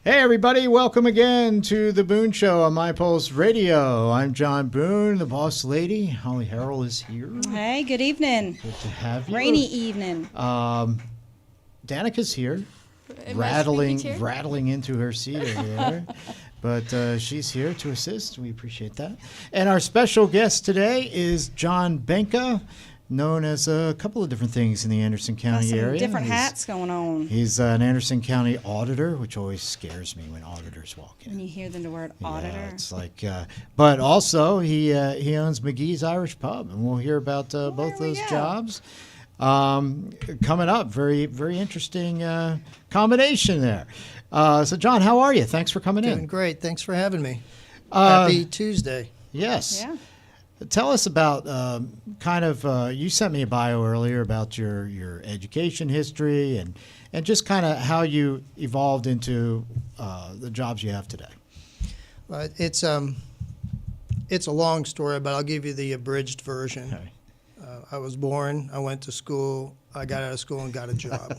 Hey everybody, welcome again to the Boone Show on My Pulse Radio. I'm John Boone, the boss lady. Holly Harrell is here. Hey, good evening. Good to have you. Rainy evening. Danica's here, rattling into her seat over there. But she's here to assist. We appreciate that. And our special guest today is John Benca, known as a couple of different things in the Anderson County area. Different hats going on. He's an Anderson County auditor, which always scares me when auditors walk in. When you hear the word auditor. Yeah, it's like, but also he owns McGee's Irish Pub, and we'll hear about both those jobs coming up. Very, very interesting combination there. So, John, how are you? Thanks for coming in. Doing great. Thanks for having me. Happy Tuesday. Yes. Yeah. Tell us about you sent me a bio earlier about your education history and just kind of how you evolved into the jobs you have today. It's a long story, but I'll give you the abridged version. Okay. I was born, I went to school, I got out of school and got a job.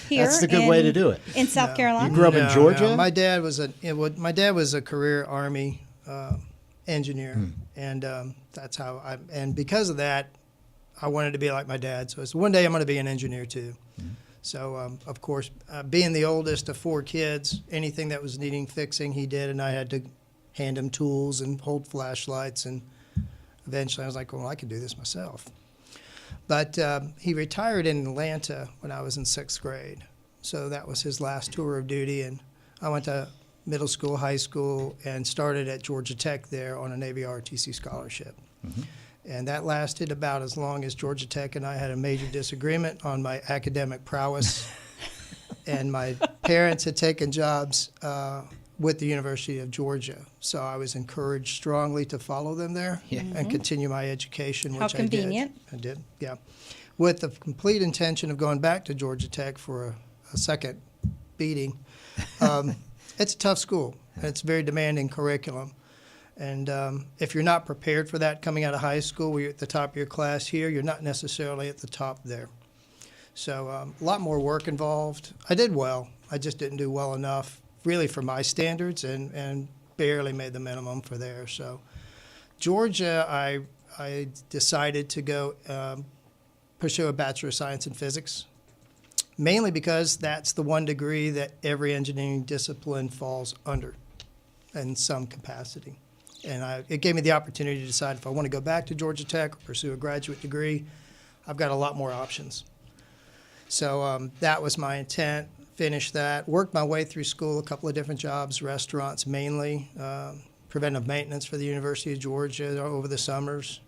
Here That's the good way to do it. In South Carolina? You grew up in Georgia? No. My dad was a career Army engineer, and that's how and because of that, I wanted to be like my dad. So one day I'm going to be an engineer too. So of course, being the oldest of four kids, anything that was needing fixing, he did, and I had to hand him tools and hold flashlights. And eventually, I was like, well, I can do this myself. But he retired in Atlanta when I was in sixth grade, so that was his last tour of duty, and I went to middle school, high school, and started at Georgia Tech there on a Navy ROTC scholarship. And that lasted about as long as Georgia Tech and I had a major disagreement on my academic prowess. And my parents had taken jobs with the University of Georgia, so I was encouraged strongly to follow them there and continue my education, which How convenient. I did, yeah. With the complete intention of going back to Georgia Tech for a second beating. It's a tough school. It's a very demanding curriculum. And if you're not prepared for that coming out of high school, where you're at the top of your class here, you're not necessarily at the top there. So a lot more work involved. I did well. I just didn't do well enough, really, for my standards, and barely made the minimum for there. So Georgia, I decided to go pursue a Bachelor of Science in Physics, mainly because that's the one degree that every engineering discipline falls under in some capacity. And it gave me the opportunity to decide if I want to go back to Georgia Tech or pursue a graduate degree. I've got a lot more options. So that was my intent. Finished that, worked my way through school, a couple of different jobs, restaurants mainly, preventive maintenance for the University of Georgia over the summers.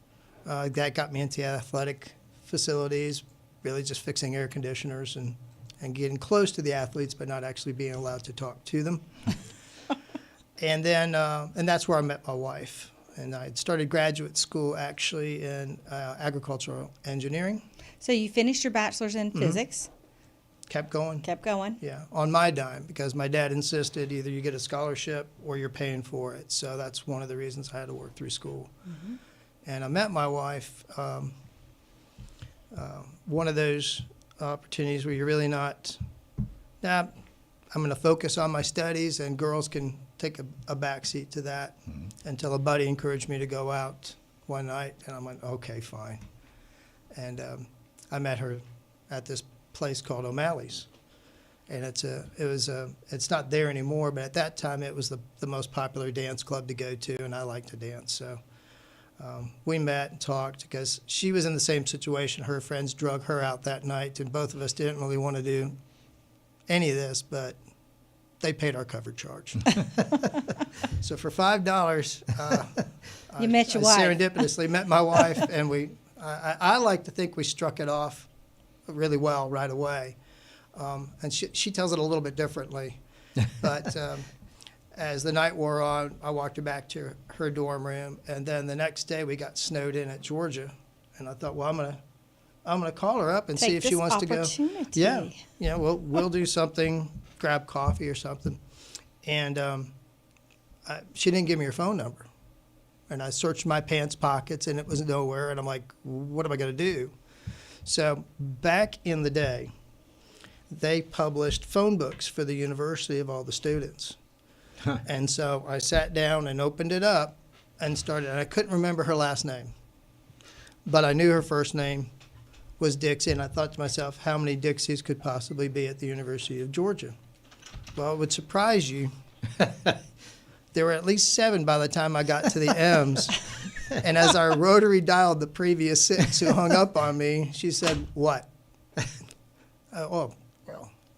That got me into athletic facilities, really just fixing air conditioners and getting close to the athletes, but not actually being allowed to talk to them. And then, and that's where I met my wife. And I started graduate school actually in agricultural engineering. So you finished your bachelor's in physics. Kept going. Kept going. Yeah, on my dime, because my dad insisted either you get a scholarship or you're paying for it. So that's one of the reasons I had to work through school. And I met my wife, one of those opportunities where you're really not, I'm going to focus on my studies, and girls can take a backseat to that, until a buddy encouraged me to go out one night, and I went, okay, fine. And I met her at this place called O'Malley's, and it's not there anymore, but at that time it was the most popular dance club to go to, and I like to dance. So we met and talked because she was in the same situation. Her friends drug her out that night, and both of us didn't really want to do any of this, but they paid our cover charge. So for $5, You met your wife. Serendipitously met my wife, and I like to think we struck it off really well right away. And she tells it a little bit differently. But as the night wore on, I walked her back to her dorm room, and then the next day we got snowed in at Georgia. And I thought, well, I'm gonna call her up and see if she wants to go. Yeah, we'll do something, grab coffee or something. And she didn't give me her phone number. And I searched my pants pockets, and it was nowhere. And I'm like, what am I going to do? So back in the day, they published phone books for the university of all the students. Huh. And so I sat down and opened it up and started, and I couldn't remember her last name, but I knew her first name was Dixie, and I thought to myself, how many Dixies could possibly be at the University of Georgia? Well, it would surprise you. There were at least 7 by the time I got to the M's. And as I rotary dialed the previous 6 who hung up on me, she said, what? Well.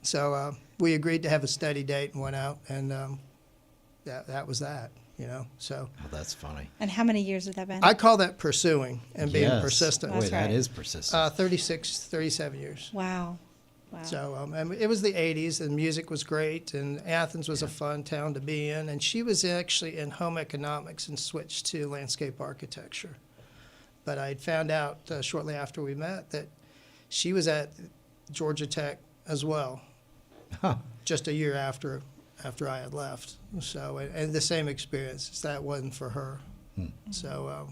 So we agreed to have a study date and went out, and that was that, So Oh, that's funny. And how many years has that been? I call that pursuing and being Yes. persistent. Boy, That's that right. is persistent. 37 years. Wow. Wow. So and it was the 80s, and music was great, and Athens was a fun town to be in. And she was actually in home economics and switched to landscape architecture. But I found out shortly after we met that she was at Georgia Tech as well, Huh. just a year after I had left. So, and the same experience, that wasn't for her. So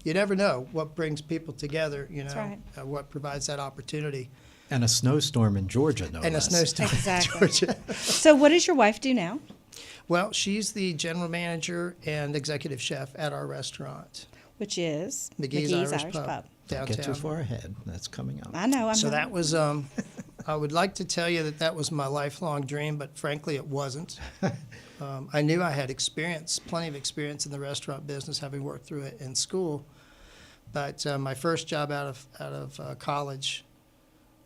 you never know what brings people together, That's right. What provides that opportunity. And a snowstorm in Georgia, no And a less. snowstorm Exactly. in Georgia. So what does your wife do now? Well, she's the general manager and executive chef at our restaurant, Which is McGee's Irish Pub, Don't get too downtown. far ahead. That's coming up. I know. So that was, I would like to tell you that was my lifelong dream, but frankly, it wasn't. I knew I had plenty of experience in the restaurant business, having worked through it in school. But my first job out of college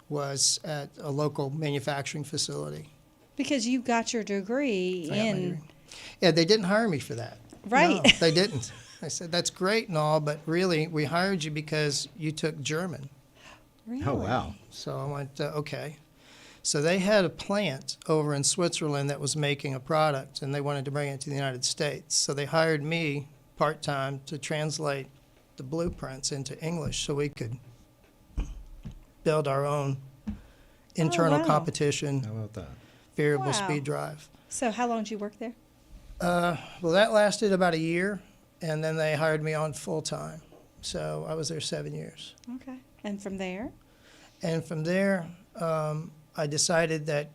was at a local manufacturing facility. because you got your degree I got my in degree. Yeah, they didn't hire me for that. right. No, they didn't. I said, that's great and all, but really, we hired you because you took German. Really? Oh, wow. So I went, okay. So they had a plant over in Switzerland that was making a product, and they wanted to bring it to the United States. So they hired me part-time to translate the blueprints into English so we could build our own internal wow. competition, How about that? variable Wow. speed drive. So how long did you work there? Well, that lasted about a year, and then they hired me on full-time. So I was there 7 years. Okay. And from there? And from there, I decided that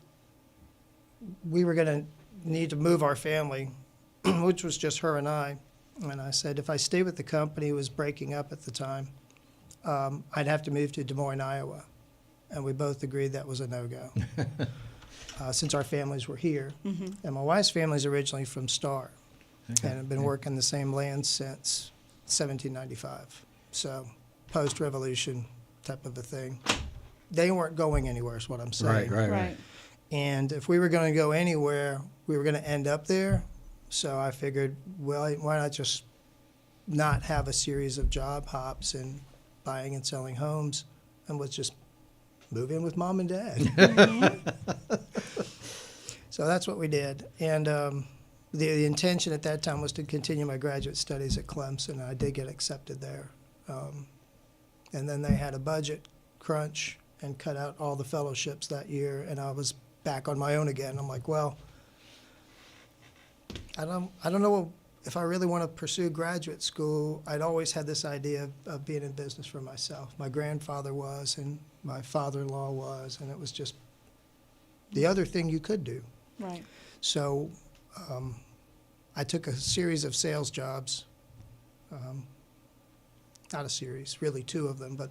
we were going to need to move our family, which was just her and I. And I said, if I stay with the company, it was breaking up at the time, I'd have to move to Des Moines, Iowa. And we both agreed that was a no-go, since our families were here. And my wife's family is originally from Star, Okay. and have been working the same land since 1795. So post-revolution type of a thing. They weren't going anywhere is what I'm saying. Right. And if we were going to go anywhere, we were going to end up there. So I figured, well, why not just not have a series of job hops and buying and selling homes, and let's just move in with mom and dad. So that's what we did. And the intention at that time was to continue my graduate studies at Clemson. I did get accepted there. And then they had a budget crunch and cut out all the fellowships that year, and I was back on my own again. I'm like, well, I don't know if I really want to pursue graduate school. I'd always had this idea of being in business for myself. My grandfather was, and my father-in-law was, and it was just the other thing you could do. Right. So I took a series of sales jobs, not a series, really 2 of them, but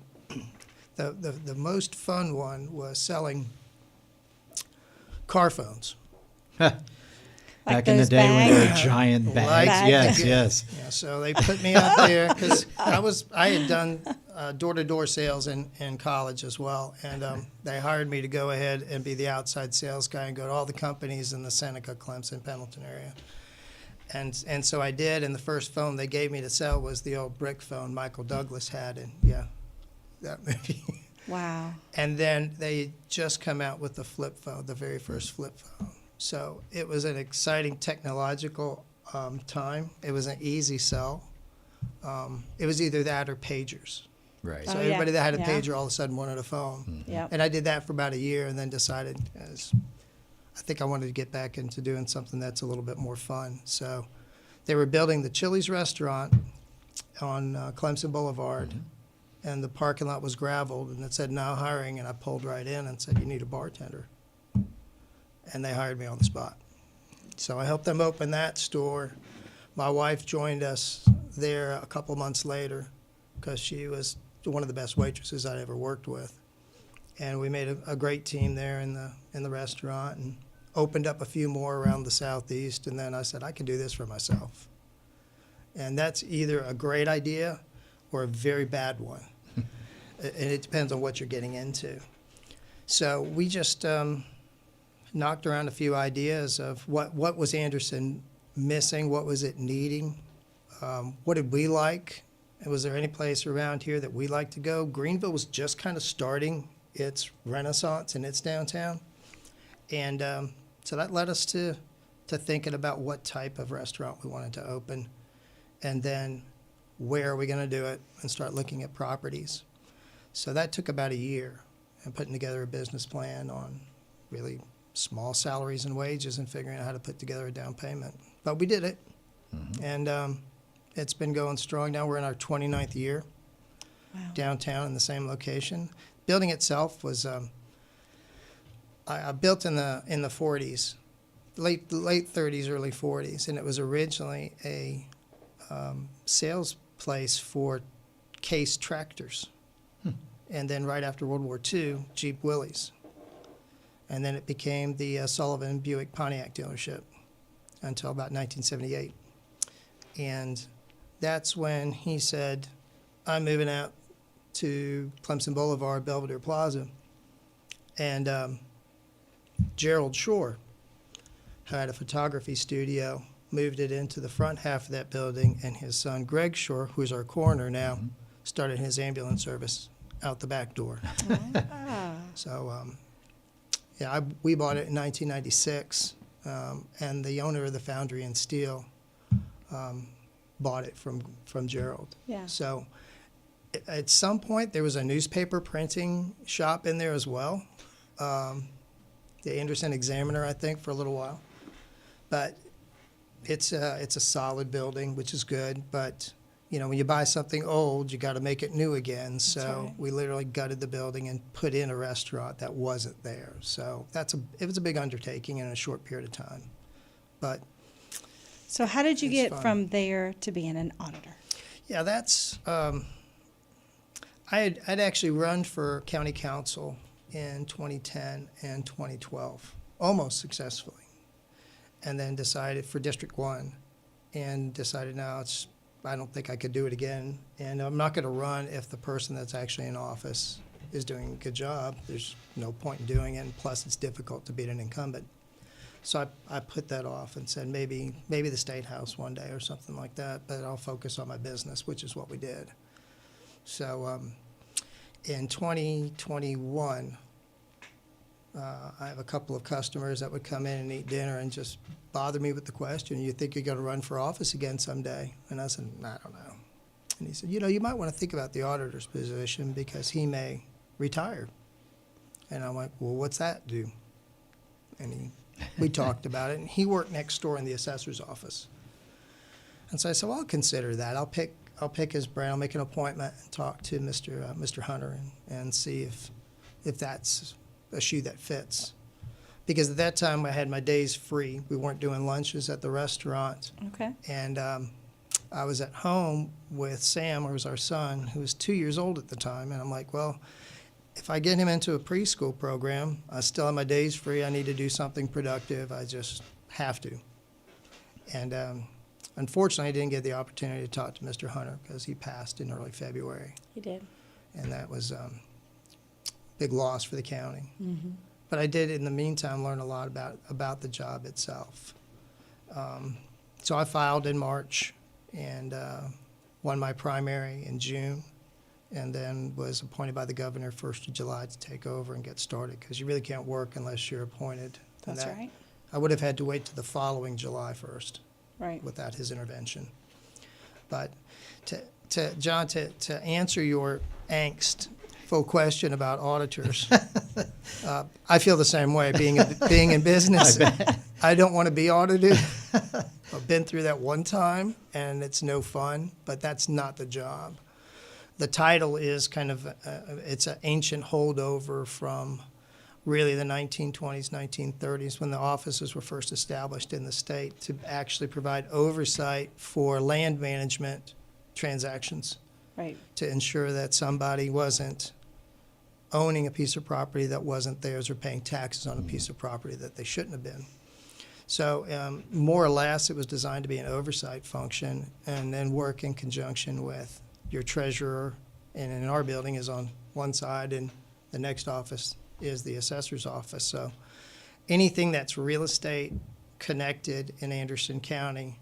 the most fun one was selling car phones. Back in the those day when they were bags? giant bags. Like- Yes, yes. Yeah, so they put me out there because I had done door-to-door sales in college as well, and they hired me to go ahead and be the outside sales guy and go to all the companies in the Seneca, Clemson, Pendleton area. And so I did, and the first phone they gave me to sell was the old brick phone Michael Douglas had, and yeah, that movie. Wow. And then they just come out with the flip phone, the very first flip phone. So it was an exciting technological time. It was an easy sell. It was either that or pagers. Right. So Oh, yeah. everybody that had a Yeah. pager all of a sudden wanted a phone. Yep. And I did that for about a year and then decided, I think I wanted to get back into doing something that's a little bit more fun. So they were building the Chili's restaurant on Clemson Boulevard. and the parking lot was graveled, and it said now hiring, and I pulled right in and said, you need a bartender. And they hired me on the spot. So I helped them open that store. My wife joined us there a couple months later because she was one of the best waitresses I'd ever worked with. And we made a great team there in the restaurant and opened up a few more around the southeast. And then I said, I can do this for myself. And that's either a great idea or a very bad one. And it depends on what you're getting into. So we just knocked around a few ideas of what was Anderson missing, what was it needing, what did we like, and was there any place around here that we like to go? Greenville was just kind of starting its renaissance in its downtown, and so that led us to thinking about what type of restaurant we wanted to open, and then where are we going to do it, and start looking at properties. So that took about a year, and putting together a business plan on really small salaries and wages and figuring out how to put together a down payment. But we did it, and it's been going strong. Now we're in our 29th year downtown in the same location. Building itself was I built in the 40s, late 30s, early 40s, and it was originally a sales place for Case tractors. And then right after World War II, Jeep Willys. And then it became the Sullivan Buick Pontiac dealership until about 1978. And that's when he said, I'm moving out to Clemson Boulevard, Belvedere Plaza. And Gerald Shore had a photography studio, moved it into the front half of that building, and his son Greg Shore, who's our coroner now, started his ambulance service out the back door. So, we bought it in 1996, and the owner of the Foundry and Steel bought it from Gerald. Yeah. So, at some point, there was a newspaper printing shop in there as well, the Anderson Examiner, I think, for a little while. But it's a solid building, which is good, but you know, when you buy something old, you got to make it new again. So right. we literally gutted the building and put in a restaurant that wasn't there. So it was a big undertaking in a short period of time. But so how did you it's get fun. from there to being an auditor? Yeah, that's I'd actually run for county council in 2010 and 2012, almost successfully, and then decided for District 1, and decided now I don't think I could do it again, and I'm not going to run if the person that's actually in office is doing a good job. There's no point in doing it, and plus it's difficult to beat an incumbent. So I put that off and said maybe the State House one day or something like that, but I'll focus on my business, which is what we did. So in 2021, I have a couple of customers that would come in and eat dinner and just bother me with the question, you think you're going to run for office again someday? And I said, I don't know. And he said, you might want to think about the auditor's position because he may retire. And I'm like, well, what's that do? And we talked about it, and he worked next door in the assessor's office. And so I said, well, I'll consider that. I'll pick his brain. I'll make an appointment and talk to Mr. Hunter and see if that's a shoe that fits. Because at that time I had my days free. We weren't doing lunches at the restaurant. Okay. And I was at home with Sam, who was our son, who was 2 years old at the time. And I'm like, well, if I get him into a preschool program, I still have my days free. I need to do something productive. I just have to. And unfortunately, I didn't get the opportunity to talk to Mr. Hunter because he passed in early February. He did. And that was a big loss for the county. Mm-hmm. But I did, in the meantime, learn a lot about the job itself. So I filed in March and won my primary in June, and then was appointed by the governor 1st of July to take over and get started, because you really can't work unless you're appointed. And That's right. I would have had to wait to the following July 1st Right. without his intervention. But John, to answer your angst-ful question about auditors, I feel the same way. Being in business, I don't want to be audited. I've been through that one time, and it's no fun. But that's not the job. The title is kind of, it's an ancient holdover from really the 1920s, 1930s, when the offices were first established in the state to actually provide oversight for land management transactions, Right. to ensure that somebody wasn't owning a piece of property that wasn't theirs or paying taxes on a piece of property that they shouldn't have been. So more or less, it was designed to be an oversight function and then work in conjunction with your treasurer, and in our building is on one side, and the next office is the assessor's office. So anything that's real estate connected in Anderson County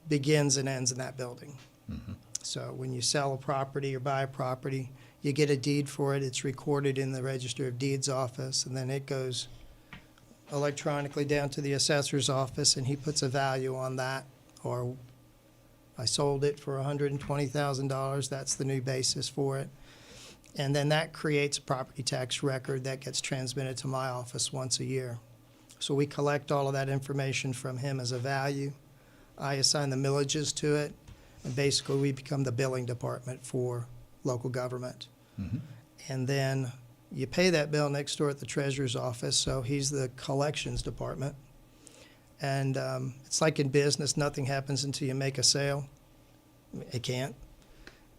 begins and ends in that building. Mm-hmm. So when you sell a property or buy a property, you get a deed for it, it's recorded in the Register of Deeds office, and then it goes electronically down to the assessor's office, and he puts a value on that. Or I sold it for $120,000, that's the new basis for it. And then that creates a property tax record that gets transmitted to my office once a year. So we collect all of that information from him as a value. I assign the millages to it, and basically we become the billing department for local government. Mm-hmm. And then you pay that bill next door at the treasurer's office, so he's the collections department. And it's like in business, nothing happens until you make a sale. It can't.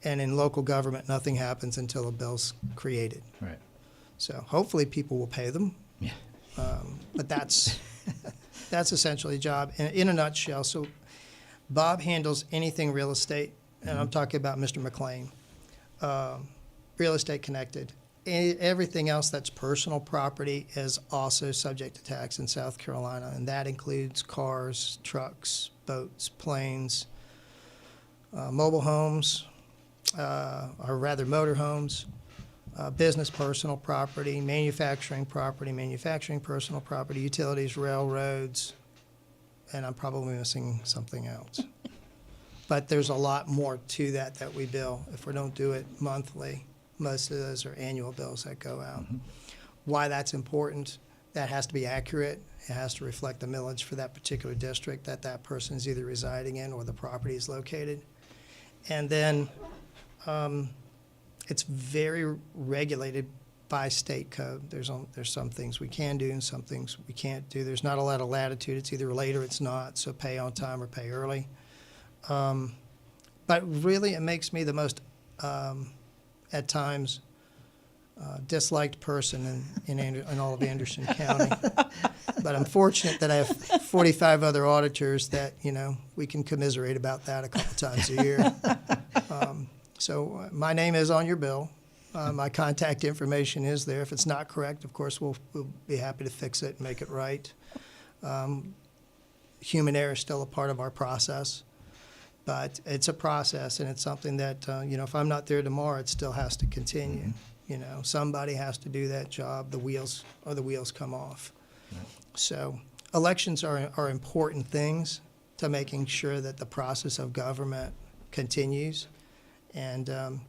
And in local government, nothing happens until a bill's created. Right. So hopefully people will pay them. Yeah. But that's essentially the job in a nutshell. So Bob handles anything real estate, and I'm talking about Mr. McLean, real estate connected. Everything else that's personal property is also subject to tax in South Carolina, and that includes cars, trucks, boats, planes, mobile homes, or rather motor homes, business personal property, manufacturing personal property, utilities, railroads, and I'm probably missing something else. But there's a lot more to that we bill. If we don't do it monthly, most of those are annual bills that go out. Mm-hmm. Why that's important, that has to be accurate. It has to reflect the millage for that particular district that that person is either residing in or the property is located. And then it's very regulated by state code. There's some things we can do and some things we can't do. There's not a lot of latitude. It's either late or it's not, so pay on time or pay early. But really, it makes me the most, at times, disliked person in all of Anderson County. But I'm fortunate that I have 45 other auditors that, we can commiserate about that a couple times a year. So my name is on your bill. My contact information is there. If it's not correct, of course, we'll be happy to fix it and make it right. Human error is still a part of our process. But it's a process, and it's something that, if I'm not there tomorrow, it still has to continue. Mm-hmm. Somebody has to do that job. The wheels come off. Right. So elections are important things to making sure that the process of government continues. And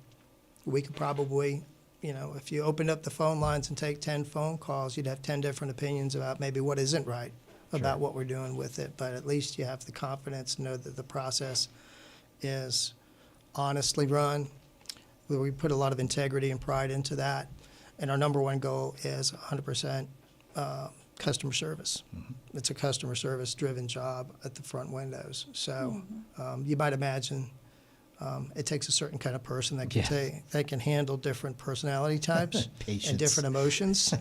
we could probably, if you opened up the phone lines and take 10 phone calls, you'd have 10 different opinions about maybe what isn't right about what we're doing with it. But at least you have the confidence to know that the process is honestly run. We put a lot of integrity and pride into that. And our number one goal is 100% customer service. Mm-hmm. It's a customer service driven job at the front windows. So you might imagine it takes a certain kind of person that can handle different personality types and different emotions.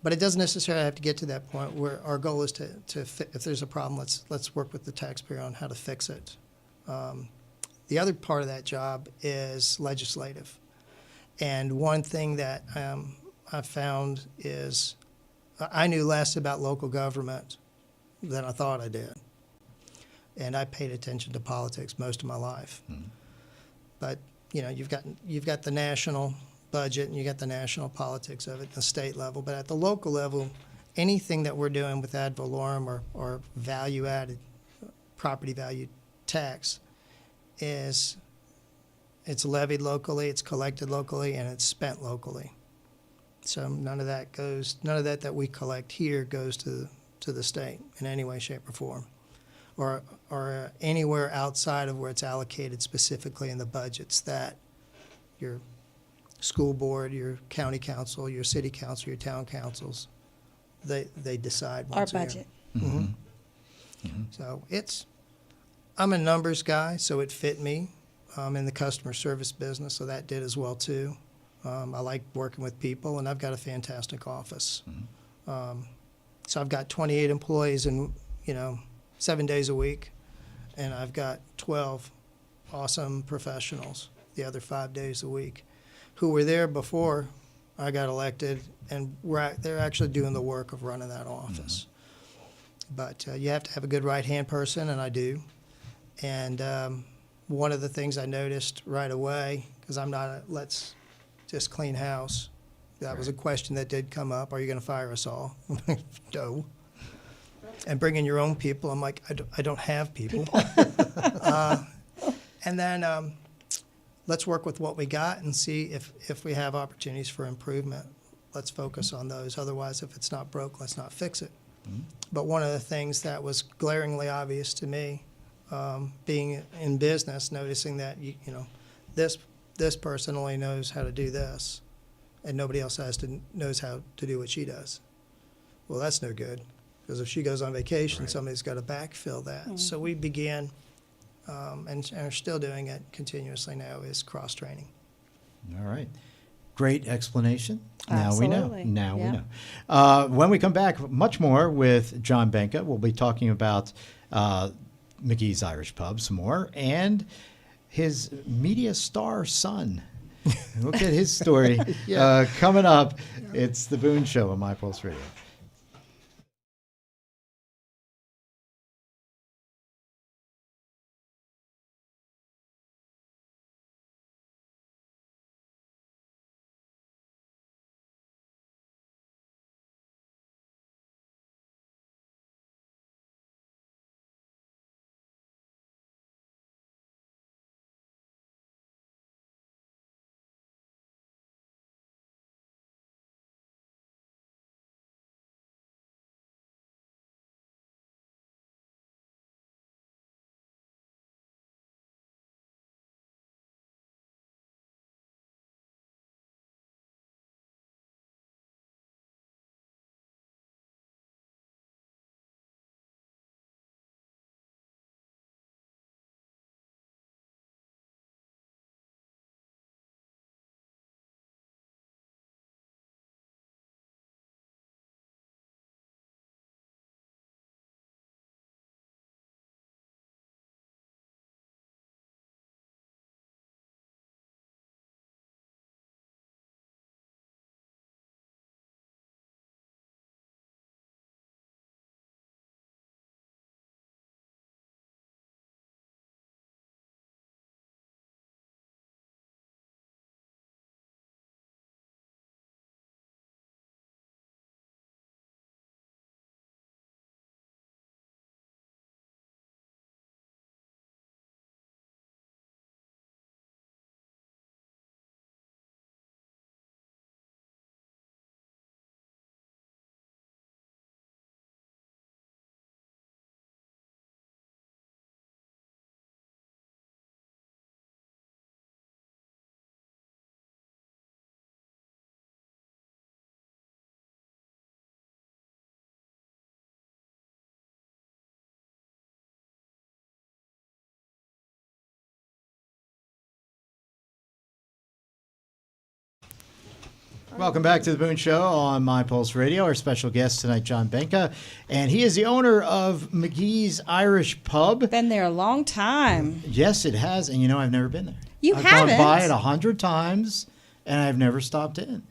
But it doesn't necessarily have to get to that point where our goal is to if there's a problem, let's work with the taxpayer on how to fix it. The other part of that job is legislative. And one thing that I found is I knew less about local government than I thought I did. And I paid attention to politics most of my life. Mm-hmm. But, you've got the national budget and you got the national politics of it at the state level. But at the local level, anything that we're doing with ad valorem or value-added property value tax it's levied locally, it's collected locally, and it's spent locally. So none of that we collect here goes to the state in any way, shape, or form. or anywhere outside of where it's allocated specifically in the budgets that your school board, your county council, your city council, your town councils, they decide Our once a year. budget. So I'm a numbers guy, so it fit me. I'm in the customer service business, so that did as well too. I like working with people, and I've got a fantastic office. So I've got 28 employees and 7 days a week, and I've got 12 awesome professionals the other 5 days a week who were there before I got elected, and they're actually doing the work of running that office. But you have to have a good right-hand person, and I do. And one of the things I noticed right away, because I'm not a let's just clean house, that was a question that did come up. Are you going to fire us all? No. And bring in your own people. I'm like, I don't have people. And then let's work with what we got and see if we have opportunities for improvement. Let's focus on those. Otherwise, if it's not broke, let's not fix it. But one of the things that was glaringly obvious to me, being in business, noticing that this person only knows how to do this, and nobody else knows how to do what she does. Well, that's no good, because if she goes on vacation, somebody's got to backfill that. So we began, and are still doing it continuously now, is cross-training. All right. Great explanation. Now we Absolutely. know. Now Yeah. we know. When we come back, much more with John Benca. We'll be talking about McGee's Irish Pub some more, and his media star son. We'll get his story coming up. It's the Boone Show on My Pulse Radio. Welcome back to the Boone Show on My Pulse Radio. Our special guest tonight, John Benca, and he is the owner of McGee's Irish Pub. Been there a long time. Yes, it has, and I've never been there. I've haven't? gone by it 100 times, and I've never stopped in.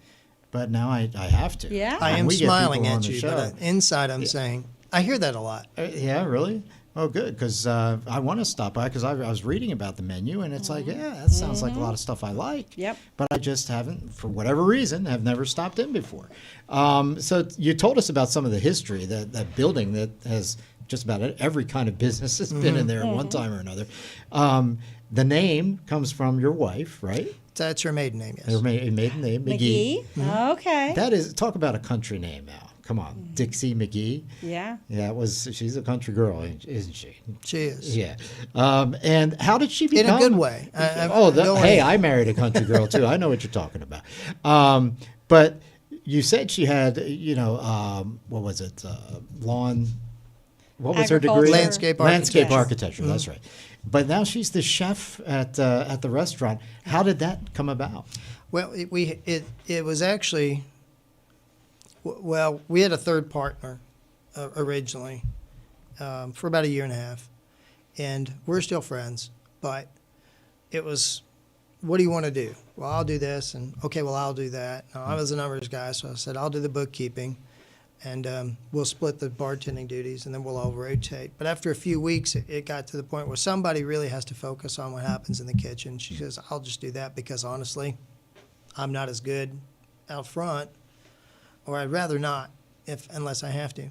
But now I have to. Yeah? I And am we get smiling people on at the you, show. but inside I'm saying, I hear that a lot. Yeah, really? Oh, good, because I want to stop by, because I was reading about the menu, and it's like, yeah, that sounds like a lot of stuff I like. Yep. But I just haven't, for whatever reason, have never stopped in before. So you told us about some of the history, that building that has just about every kind of business has been in there at one time or another. The name comes from your wife, right? That's her maiden name, yes. Her maiden name, McGee. McGee? Okay. That is, talk about a country name now. come on, Dixie McGee. Yeah. Yeah, she's a country girl, isn't she? She is. Yeah. And how did she become? In a good way. I married a country girl too. I know what you're talking about. But you said she had, what was it? Lawn. What was her degree? Landscape architecture. That's right. But now she's the chef at the restaurant. How did that come about? Well, it was actually, we had a third partner originally for about a year and a half, and we're still friends, but it was, what do you want to do? Well, I'll do this, and okay, well, I'll do that. Now, I was a numbers guy, so I said, I'll do the bookkeeping, and we'll split the bartending duties, and then we'll all rotate. But after a few weeks, it got to the point where somebody really has to focus on what happens in the kitchen. She says, I'll just do that because, honestly, I'm not as good out front, or I'd rather not unless I have to.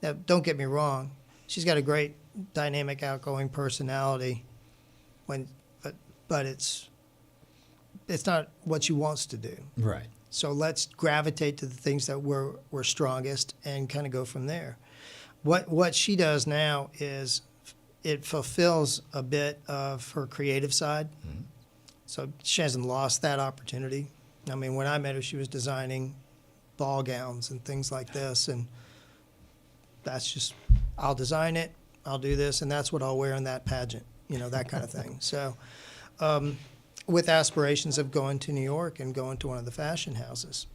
Now, don't get me wrong. She's got a great dynamic, outgoing personality, but it's not what she wants to do. Right. So let's gravitate to the things that we're strongest and kind of go from there. What she does now is it fulfills a bit of her creative side. Mm-hmm. So she hasn't lost that opportunity. I mean, when I met her, she was designing ball gowns and things like this, and that's just, I'll design it, I'll do this, and that's what I'll wear in that pageant, that kind of thing. So with aspirations of going to New York and going to one of the fashion houses.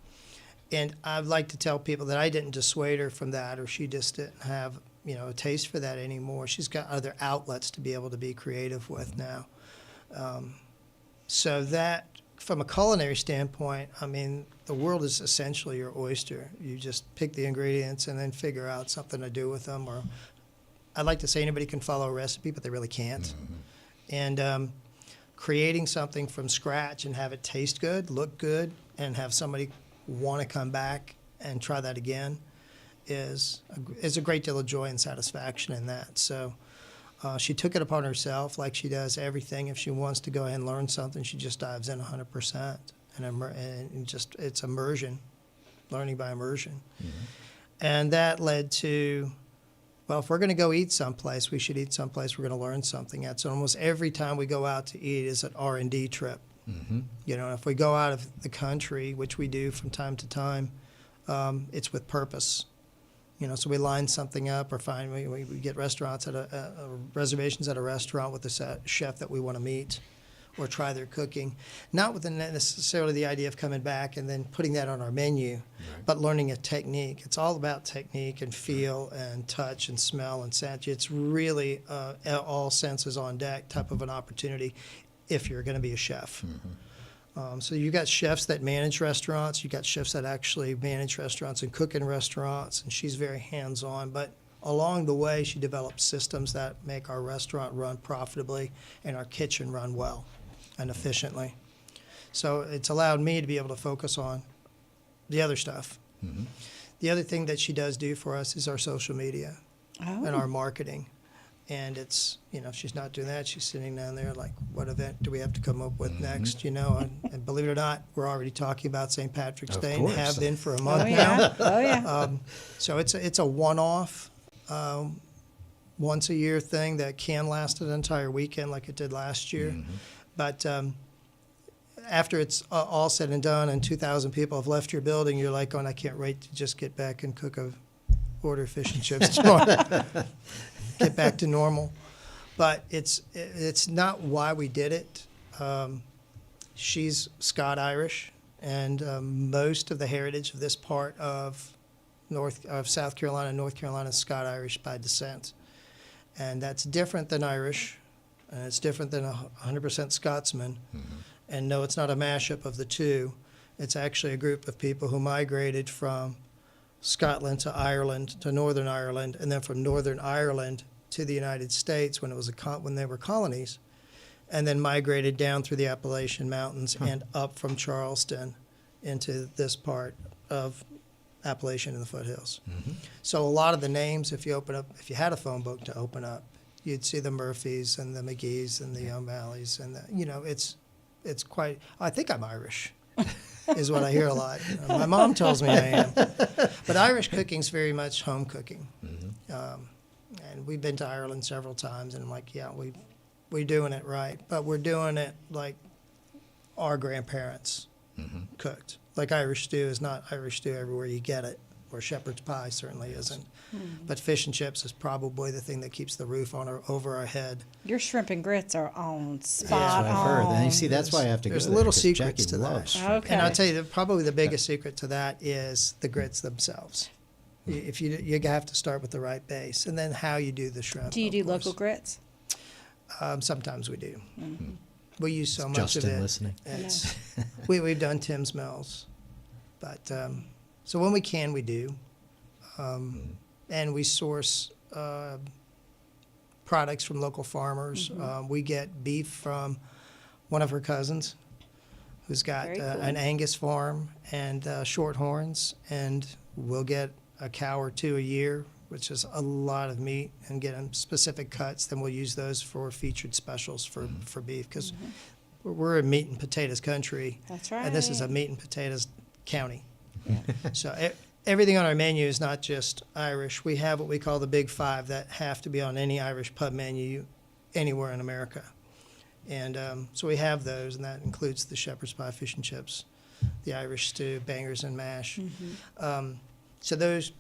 And I'd like to tell people that I didn't dissuade her from that, or she just didn't have, a taste for that anymore. She's got other outlets to be able to be creative with now. So that, from a culinary standpoint, I mean, the world is essentially your oyster. You just pick the ingredients and then figure out something to do with them. Or I'd like to say anybody can follow a recipe, but they really can't. Mm-hmm. And creating something from scratch and have it taste good, look good, and have somebody want to come back and try that again is a great deal of joy and satisfaction in that. So she took it upon herself, like she does everything. If she wants to go ahead and learn something, she just dives in 100%, and just it's immersion, learning by immersion. Mm-hmm. And that led to, well, if we're going to go eat someplace, we should eat someplace we're going to learn something at. So almost every time we go out to eat is an R&D trip. Mm-hmm. If we go out of the country, which we do from time to time, it's with purpose. So we line something up, or we get restaurants reservations at a restaurant with the chef that we want to meet, or try their cooking, not with necessarily the idea of coming back and then putting that on our menu, right, but learning a technique. It's all about technique and feel and touch and smell and scent. It's really all senses on deck type of an opportunity if you're going to be a chef. Mm-hmm. So you've got chefs that manage restaurants. You've got chefs that actually manage restaurants and cook in restaurants, and she's very hands-on. But along the way, she develops systems that make our restaurant run profitably and our kitchen run well and efficiently. So it's allowed me to be able to focus on the other stuff. Mm-hmm. The other thing that she does do for us is our social media and our marketing. And it's, she's not doing that. She's sitting down there like, what event do we have to come up with next, And believe it or not, we're already talking about St. Patrick's Day and have been for a month now. Oh, yeah. So it's a one-off, once-a-year thing that can last an entire weekend like it did last year. Mm-hmm. But after it's all said and done and 2,000 people have left your building, you're like, I can't wait to just get back and order fish and chips tomorrow. Get back to normal. But it's not why we did it. She's Scot-Irish, and most of the heritage of this part of South Carolina and North Carolina is Scot-Irish by descent. And that's different than Irish, and it's different than 100% Scotsman. Mm-hmm. And no, it's not a mashup of the two. It's actually a group of people who migrated from Scotland to Ireland to Northern Ireland, and then from Northern Ireland to the United States when they were colonies, and then migrated down through the Appalachian Mountains and up from Charleston into this part of Appalachian and the foothills. Mm-hmm. So a lot of the names, if you had a phone book to open up, you'd see the Murphys and the McGees and the O'Malleys, and it's quite. I think I'm Irish. is what I hear a lot. My mom tells me I am. But Irish cooking is very much home cooking. And we've been to Ireland several times, and I'm like, yeah, we're doing it right. But we're doing it like our grandparents cooked. Like Irish stew is not Irish stew everywhere you get it, or shepherd's pie certainly isn't. But fish and chips is probably the thing that keeps the roof over our head. Your shrimp and grits are on That's spot what I've heard. And you on. see, that's why I have to go There's there, little 'cause secrets Jackie to that. loves shrimp. Okay. And I'll tell you, probably the biggest secret to that is the grits themselves. If you have to start with the right base, and then how you do the shrimp. Do you of do course. local grits? Sometimes we do. We use so much Justin of it. listening. It's, we've done Tim's Mills, but so when we can, we do, and we source products from local farmers. We get beef from one of her cousins, who's got Very cool. an Angus farm and Shorthorns, and we'll get a cow or two a year, which is a lot of meat, and get them specific cuts. Then we'll use those for featured specials for beef, because we're a meat and potatoes country. That's right. And this is a meat and potatoes county. So everything on our menu is not just Irish. We have what we call the Big Five that have to be on any Irish pub menu anywhere in America. And so we have those, and that includes the shepherd's pie, fish and chips, the Irish stew, bangers and mash. So those, Some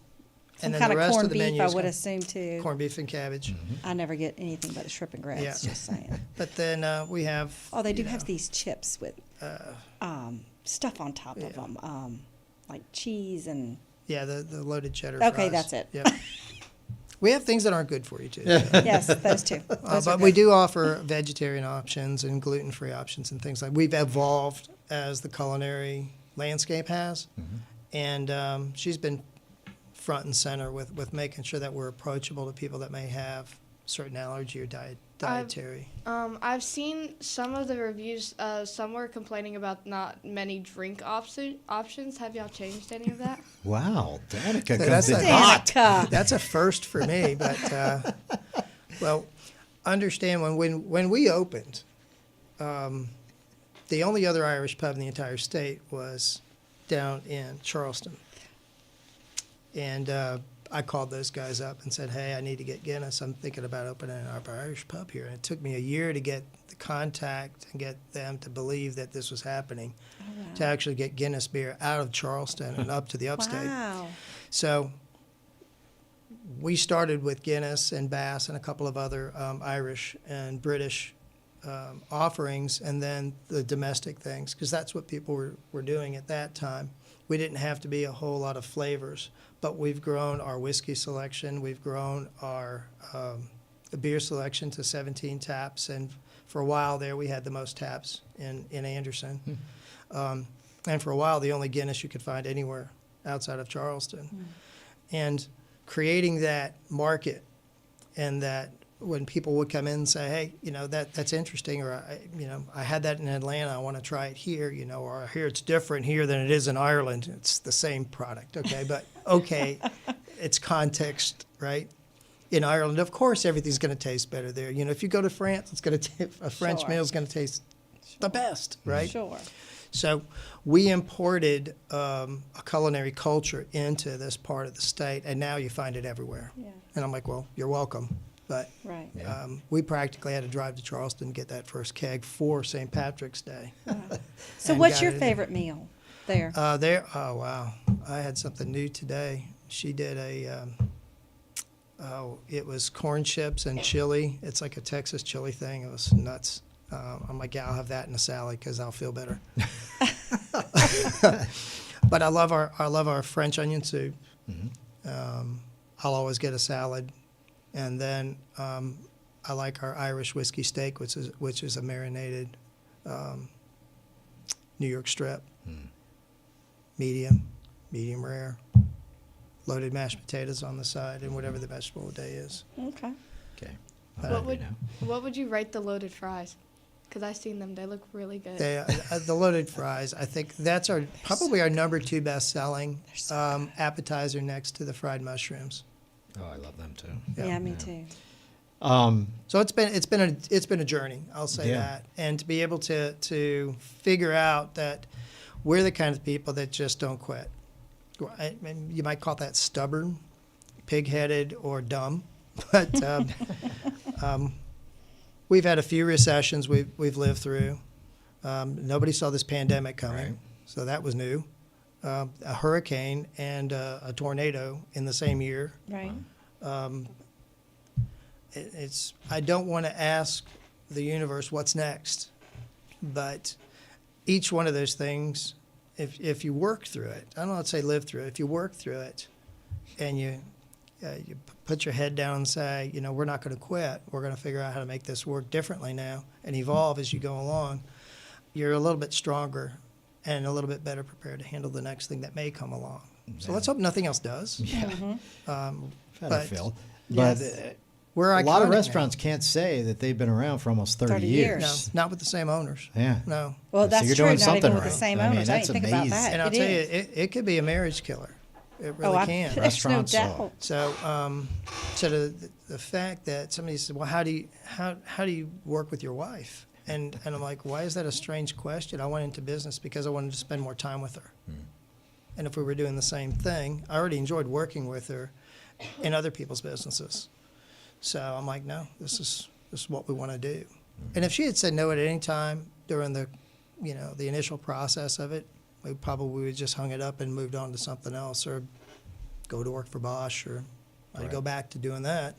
and then kind the of rest corned of the beef, menu I is would assume too. corned beef and cabbage. I never get anything but shrimp and grits. Yeah. Just saying. But then we have. Oh, they do you have know, these chips with stuff on top of them, like cheese and. Yeah, the loaded cheddar Okay, fries. that's it. Yep. We have things that aren't good for you too. Yes, those two. Those are But we good. do offer vegetarian options and gluten-free options and things like. We've evolved as the culinary landscape has, and she's been front and center with making sure that we're approachable to people that may have certain allergy or dietary. I've seen some of the reviews. Some were complaining about not many drink options. Have y'all changed any of that? Wow, Danica That's comes in a- hot. Danica. That's a first for me, but well, understand when we opened, the only other Irish pub in the entire state was down in Charleston, and I called those guys up and said, "Hey, I need to get Guinness. I'm thinking about opening an Irish pub here." And it took me a year to get the contact and get them to believe that this was happening, to actually get Guinness beer out of Charleston and up to the upstate. Wow. So we started with Guinness and Bass and a couple of other Irish and British offerings, and then the domestic things, because that's what people were doing at that time. We didn't have to be a whole lot of flavors, but we've grown our whiskey selection. We've grown our beer selection to 17 taps, and for a while there we had the most taps in Anderson. And for a while the only Guinness you could find anywhere outside of Charleston. And creating that market, and that when people would come in and say, "Hey, that's interesting," or I had that in Atlanta, I want to try it here, or I hear it's different here than it is in Ireland. It's the same product, okay, but okay, it's context, right? In Ireland, of course, everything's going to taste better there. If you go to France, it's going to a French Sure. meal is going to taste the best, right? Sure. So we imported a culinary culture into this part of the state, and now you find it everywhere. Yeah. And I'm like, well, you're welcome. But Right. we practically had to drive to Charleston to get that first keg for St. Patrick's Day. So, And what's got your it in. favorite meal there? Oh, wow. I had something new today. She did it was corn chips and chili. It's like a Texas chili thing. It was nuts. I'm like, yeah, I'll have that in a salad because I'll feel better. But I love our French onion soup. I'll always get a salad, and then I like our Irish whiskey steak, which is a marinated New York strip, medium rare, loaded mashed potatoes on the side, and whatever the vegetable of the day is. Okay. Okay. What would you rate the loaded fries? Because I've seen them; they look really good. The loaded fries, I think that's probably our number 2 best selling appetizer, next to the fried mushrooms. Oh, I love them too. Yeah, me too. So it's been a journey, I'll say Yeah. that, and to be able to figure out that we're the kind of people that just don't quit. You might call that stubborn, pig-headed, or dumb, but we've had a few recessions we've lived through. Nobody saw this pandemic coming, Right. so that was new. A hurricane and a tornado in the same year. Right. I don't want to ask the universe what's next, but each one of those things, if you work through it, I don't want to say live through it, if you work through it and you put your head down and say, we're not going to quit, we're going to figure out how to make this work differently now and evolve as you go along, you're a little bit stronger and a little bit better prepared to handle the next thing that may come along. So let's hope nothing else does. Yeah. Mm-hmm. Had a But- feel. Yes. But We're a lot of iconic now. restaurants can't say that they've been around for almost 30 30 years. years. No, not with the same owners. Yeah. No. Well, So that's you're true. doing Not something even with right. the same I mean, owners. I that's didn't think about amazing. that. And I'll It tell you, is. it could be a marriage killer. It really can. There's no Restaurants are. doubt. So, the fact that somebody said, "Well, how do you work with your wife?" And I'm like, "Why is that a strange question?" I went into business because I wanted to spend more time with her. And if we were doing the same thing, I already enjoyed working with her in other people's businesses. So I'm like, "No, this is what we want to do." And if she had said no at any time during the initial process of it, we probably would just hung it up and moved on to something else, or go to work for Bosch, or I'd Right. go back to doing that.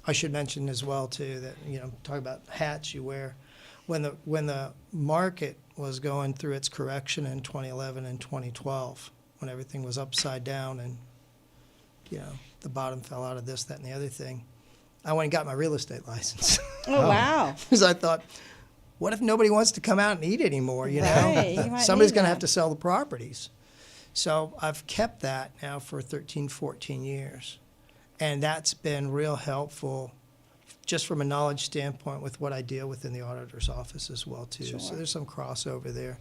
I should mention as well too that talk about hats you wear. When the market was going through its correction in 2011 and 2012, when everything was upside down and the bottom fell out of this, that, and the other thing, I went and got my real estate license Oh, wow. because I thought, what if nobody wants to come out and eat anymore? Right, you might Somebody's need going to that. have to sell the properties. So I've kept that now for 13, 14 years. And that's been real helpful just from a knowledge standpoint with what I deal with in the auditor's office as well, too. Sure. So there's some crossover there.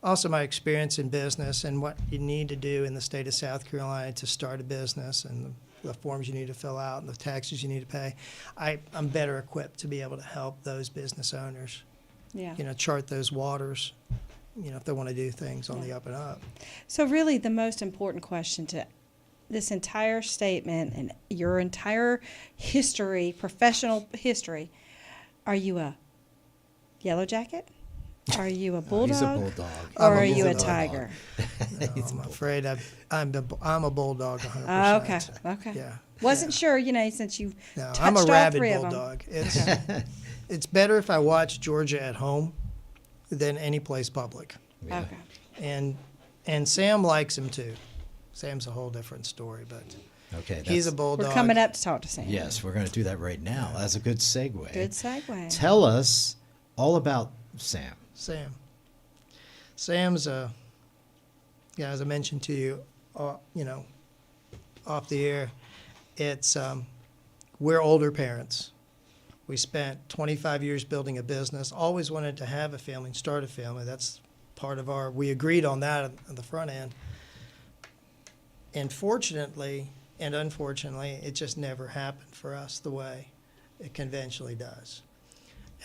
Also, my experience in business and what you need to do in the state of South Carolina to start a business and the forms you need to fill out and the taxes you need to pay. I'm better equipped to be able to help those business owners, Yeah. chart those waters, if they want to do things on the up and up. So really the most important question to this entire statement and your entire history, professional history, are you a yellow jacket? Are you a bulldog? He's a bulldog. Or I'm a are you a bulldog. tiger? No, I'm afraid I'm a bulldog 100%. Oh, okay. Okay. Yeah. Wasn't sure, since you No, touched I'm a all rabid three of them. bulldog. It's better if I watch Georgia at home than any place public. Yeah. Okay. And Sam likes him too. Sam's a whole different story, but Okay. he's a that's- bulldog. We're coming up to talk to Sam. Yes, we're going to do that right now. That's a good segue. Good segue. Tell us all about Sam. Sam's as I mentioned to you, off the air, it's we're older parents. We spent 25 years building a business. Always wanted to have a family and start a family. That's part of we agreed on that at the front end. And fortunately and unfortunately, it just never happened for us the way it conventionally does.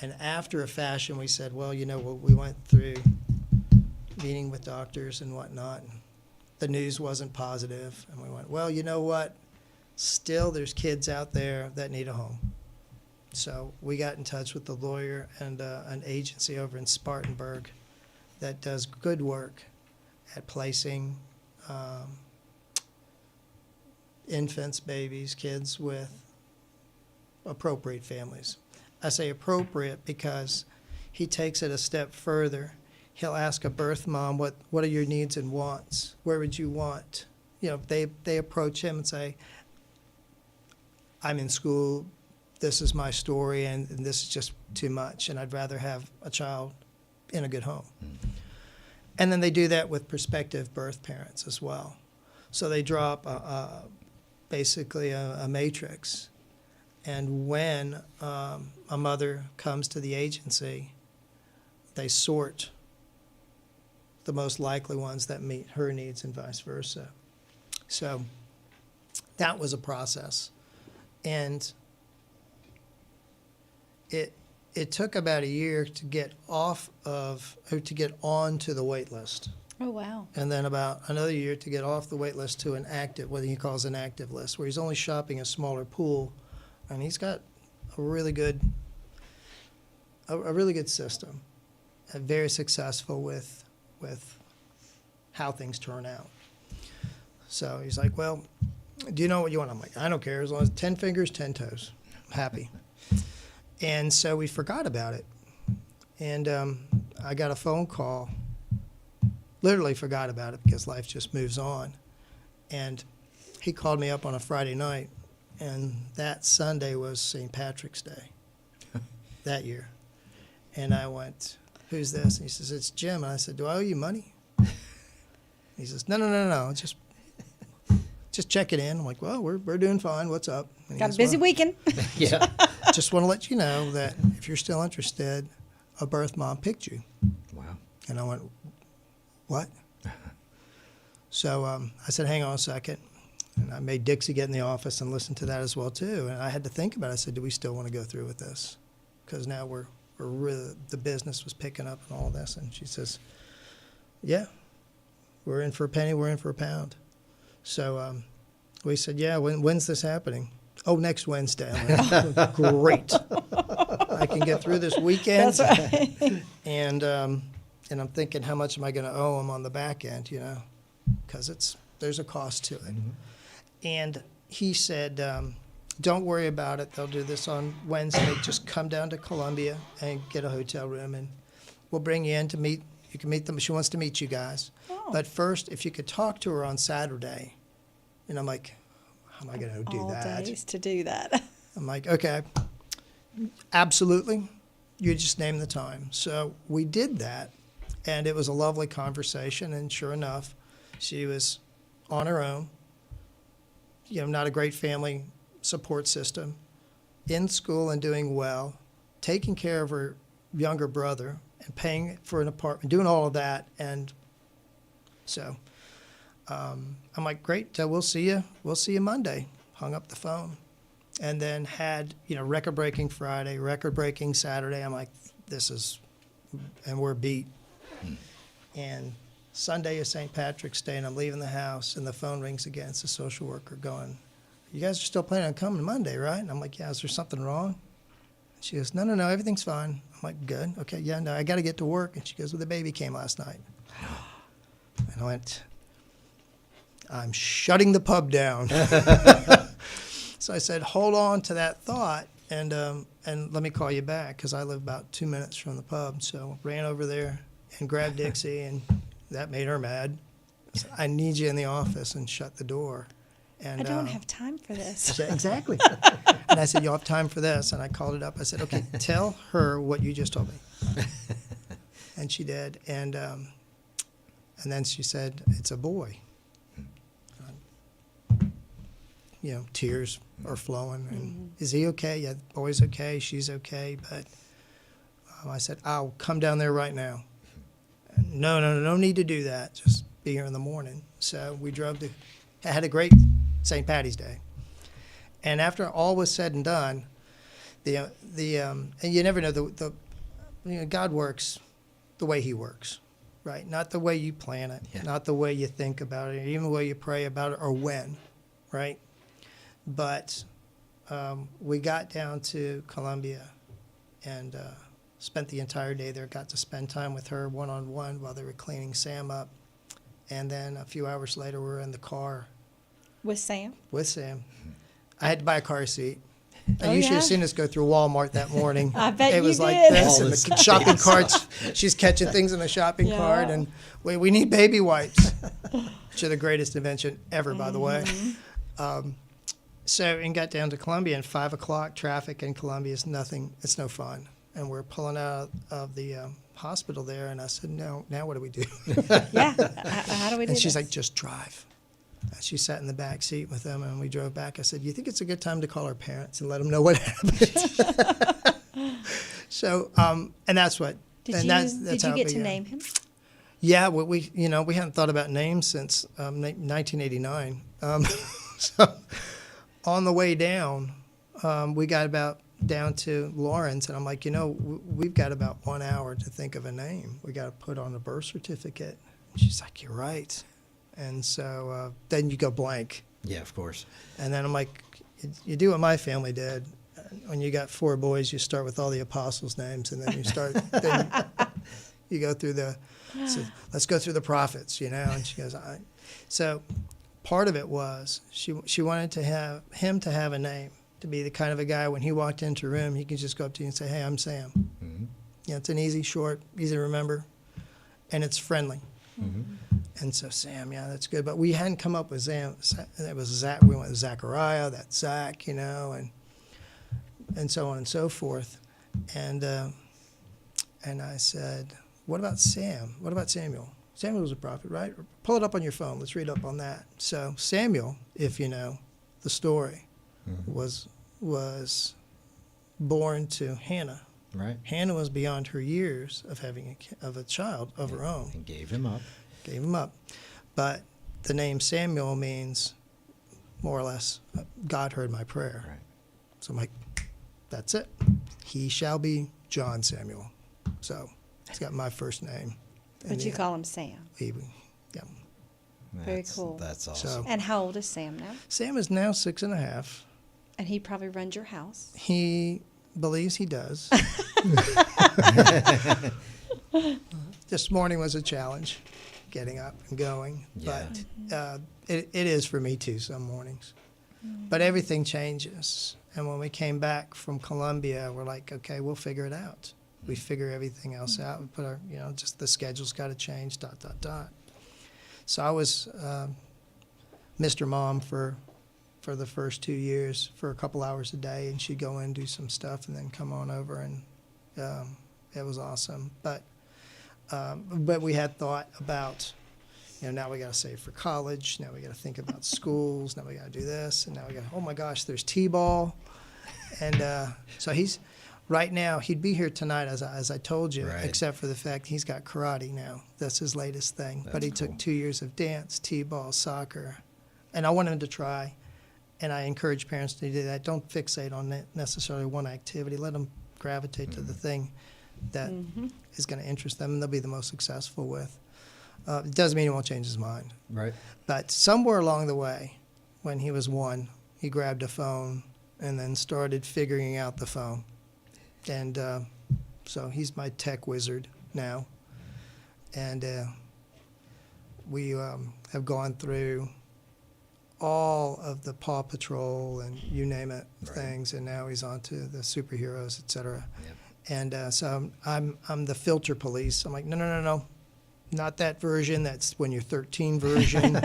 And after a fashion, we said, well, we went through meeting with doctors and whatnot. And the news wasn't positive. And we went, well, you know what? Still, there's kids out there that need a home. So we got in touch with the lawyer and an agency over in Spartanburg that does good work at placing infants, babies, kids with appropriate families. I say appropriate because he takes it a step further. He'll ask a birth mom, what are your needs and wants? Where would you want? They approach him and say, I'm in school, this is my story, and this is just too much, and I'd rather have a child in a good home. Mm-hmm. And then they do that with prospective birth parents as well. So they drop basically a matrix. And when a mother comes to the agency, they sort the most likely ones that meet her needs and vice versa. So that was a process. And it took about a year to get onto the wait list. Oh, wow. And then about another year to get off the wait list to an active, what he calls an active list, where he's only shopping a smaller pool. And he's got a really good system, and very successful with how things turn out. So he's like, well, do you know what you want? I'm like, I don't care, as long as 10 fingers, 10 toes. I'm happy. And so we forgot about it. And I got a phone call, literally forgot about it because life just moves on. And he called me up on a Friday night, and that Sunday was St. Patrick's Day that year. And I went, who's this? And he says, it's Jim. And I said, do I owe you money? He says, no, just check it in. I'm like, well, we're doing fine. What's up? And he Got a goes, busy well, weekend. Yeah. just want to let you know that if you're still interested, a birth mom picked you. Wow. And I went, what? So I said, hang on a second. And I made Dixie get in the office and listen to that as well, too. And I had to think about it. I said, do we still want to go through with this? Because now we're really, the business was picking up and all this. And she says, yeah, we're in for a penny, we're in for a pound. So we said, yeah, when's this happening? Oh, next Wednesday. I'm like, great. I can get through this weekend. That's right. And I'm thinking, how much am I going to owe him on the back end, because there's a cost to it. Mm-hmm. And he said, don't worry about it. They'll do this on Wednesday. Just come down to Columbia and get a hotel room, and we'll bring you in to meet. You can meet them. She wants to meet you guys. Oh. But first, if you could talk to her on Saturday. And I'm like, how am I going to do that? All days to do that. I'm like, okay, absolutely. You just name the time. So we did that, and it was a lovely conversation. And sure enough, she was on her own, not a great family support system, in school and doing well, taking care of her younger brother and paying for an apartment, doing all of that. And so I'm like, great, we'll see you. We'll see you Monday. Hung up the phone. And then had, record-breaking Friday, record-breaking Saturday. I'm like, and we're beat. And Sunday is St. Patrick's Day, and I'm leaving the house, and the phone rings again. It's a social worker going, you guys are still planning on coming Monday, right? And I'm like, yeah, is there something wrong? And she goes, no, everything's fine. I'm like, good. Okay, yeah, no, I got to get to work. And she goes, well, the baby came last night. And I went, I'm shutting the pub down. So I said, hold on to that thought, and let me call you back, because I live about 2 minutes from the pub. So ran over there and grabbed Dixie, and that made her mad. I said, I need you in the office, and shut the door. And I don't have time for this. Said, exactly. And I said, you'll have time for this. And I called it up. I said, okay, tell her what you just told me. And she did. And then she said, it's a boy. Tears are flowing. And is he okay? Yeah, the boy's okay. She's okay. But I said, I'll come down there right now. And no need to do that. Just be here in the morning. So we drove had a great St. Patty's Day. And after all was said and done, and you never know, God works the way he works, right? Not the way you plan it, not the way you think about it, or even the way you pray about it, or when, right? But we got down to Columbia and spent the entire day there, got to spend time with her one-on-one while they were cleaning Sam up. And then a few hours later, we were in the car. With Sam? With Sam. I had to buy a car seat. And you should have seen us go through Walmart that morning. I bet you did. It was like this, and the shopping carts. She's catching things in the shopping cart, and we need baby wipes, which are the greatest invention ever, by the way. And got down to Columbia, and 5 o'clock traffic in Columbia is nothing. It's no fun. And we're pulling out of the hospital there, and I said, no, now what do we do? How do we do And she's this? like, just drive. And she sat in the back seat with them, and we drove back. I said, you think it's a good time to call our parents and let them know what happened? So, and that's what. Did and you, that's did how you it get to began. name him? Yeah, we hadn't thought about names since 1989. So on the way down, we got about down to Lawrence, and I'm like, we've got about 1 hour to think of a name. We got to put on a birth certificate. And she's like, you're right. And so then you go blank. Yeah, of course. And then I'm like, you do what my family did. When you got 4 boys, you start with all the apostles' names, and then you start, then you go through let's go through the prophets, And she goes, all right. So part of it was she wanted to have him to have a name, to be the kind of a guy when he walked into a room, he could just go up to you and say, hey, I'm Sam. Mm-hmm. It's an easy, short, easy to remember, and it's friendly. Mm-hmm. And so Sam, that's good. But we hadn't come up with Sam. It was Zach. We went with Zachariah, that's Zach, and so on and so forth. And I said, what about Sam? What about Samuel? Samuel was a prophet, right? Pull it up on your phone. Let's read up on that. So Samuel, if you know the story, was born to Hannah. Right. Hannah was beyond her years of having a child of her own. And gave him up. But the name Samuel means, more or less, God heard my prayer. Right. So I'm like, that's it. He shall be John Samuel. So he's got my first name. But you call him Sam. Yeah. Very cool. That's awesome. So And how old is Sam now? Sam is now 6.5. And he probably runs your house. He believes he does. This morning was a challenge, getting up and going. Yeah. But it is for me too, some mornings. But everything changes. And when we came back from Columbia, we're like, okay, we'll figure it out. We figure everything else out. We put our, just the schedule's got to change, ... So I was Mr. Mom for the first 2 years for a couple hours a day, and she'd go in and do some stuff and then come on over, and it was awesome. But we had thought about, now we got to save for college, now we got to think about schools, now we got to do this, and now we got, oh my gosh, there's T-ball. And so right now, he'd be here tonight, as I told you, Right. except for the fact he's got karate now. That's his latest thing. But he took 2 years of dance, T-ball, soccer. And I want him to try, and I encourage parents to do that. Don't fixate on necessarily one activity. Let them gravitate to the thing that is going to interest them and they'll be the most successful with. It doesn't mean he won't change his mind. Right. But somewhere along the way, when he was 1, he grabbed a phone and then started figuring out the phone. And so he's my tech wizard now. And we have gone through all of the Paw Patrol and you name it things, and now he's on to the superheroes, et cetera. Yep. And so I'm the filter police. I'm like, no, not that version. That's when you're 13 version.